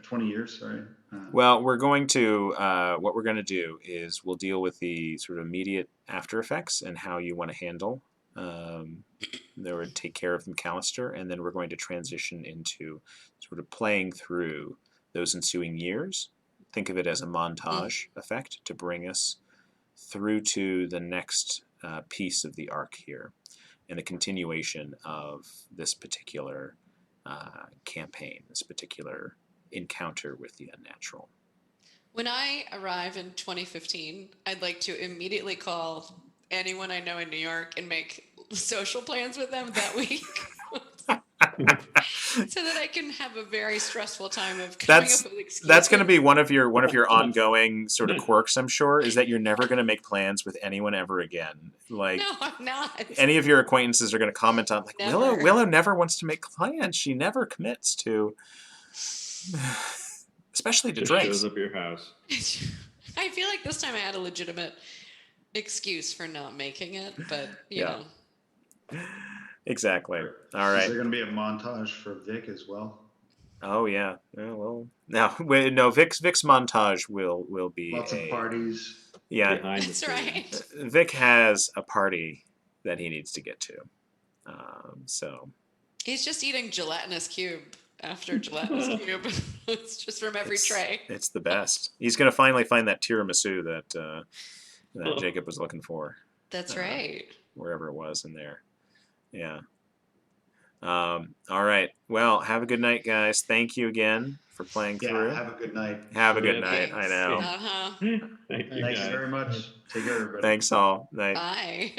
20 years, sorry. Well, we're going to, what we're going to do is we'll deal with the sort of immediate after effects and how you want to handle or take care of McAllister, and then we're going to transition into sort of playing through those ensuing years. Think of it as a montage effect to bring us through to the next piece of the arc here, and the continuation of this particular campaign, this particular encounter with the unnatural. When I arrive in 2015, I'd like to immediately call anyone I know in New York and make social plans with them that week. So that I can have a very stressful time of coming up with excuses. That's going to be one of your ongoing sort of quirks, I'm sure, is that you're never going to make plans with anyone ever again. Like, no, I'm not. Any of your acquaintances are going to comment on, like, Never. Willow never wants to make plans. She never commits to, especially to Just drinks. shows up at your house. I feel like this time I had a legitimate excuse for not making it, but you know. Exactly. All Is right. there going to be a montage for Vic as well? Oh yeah. Well, no. Vic's montage will be Lots of parties. Yeah, Behind the That's scenes. right. Vic has a party that he needs to get to. So He's just eating gelatinous cube after gelatinous cube. It's just from every tray. it's the best. He's going to finally find that tiramisu that Jacob was looking for. That's right. Wherever it was in there. Yeah. All right. Well, have a good night, guys. Thank you again for playing through. Yeah, have a good night. Have a good Yeah, night. I know. Uh-huh. Thank you, Thanks guys. very much. Take care, everybody. Thanks all. Night. Bye.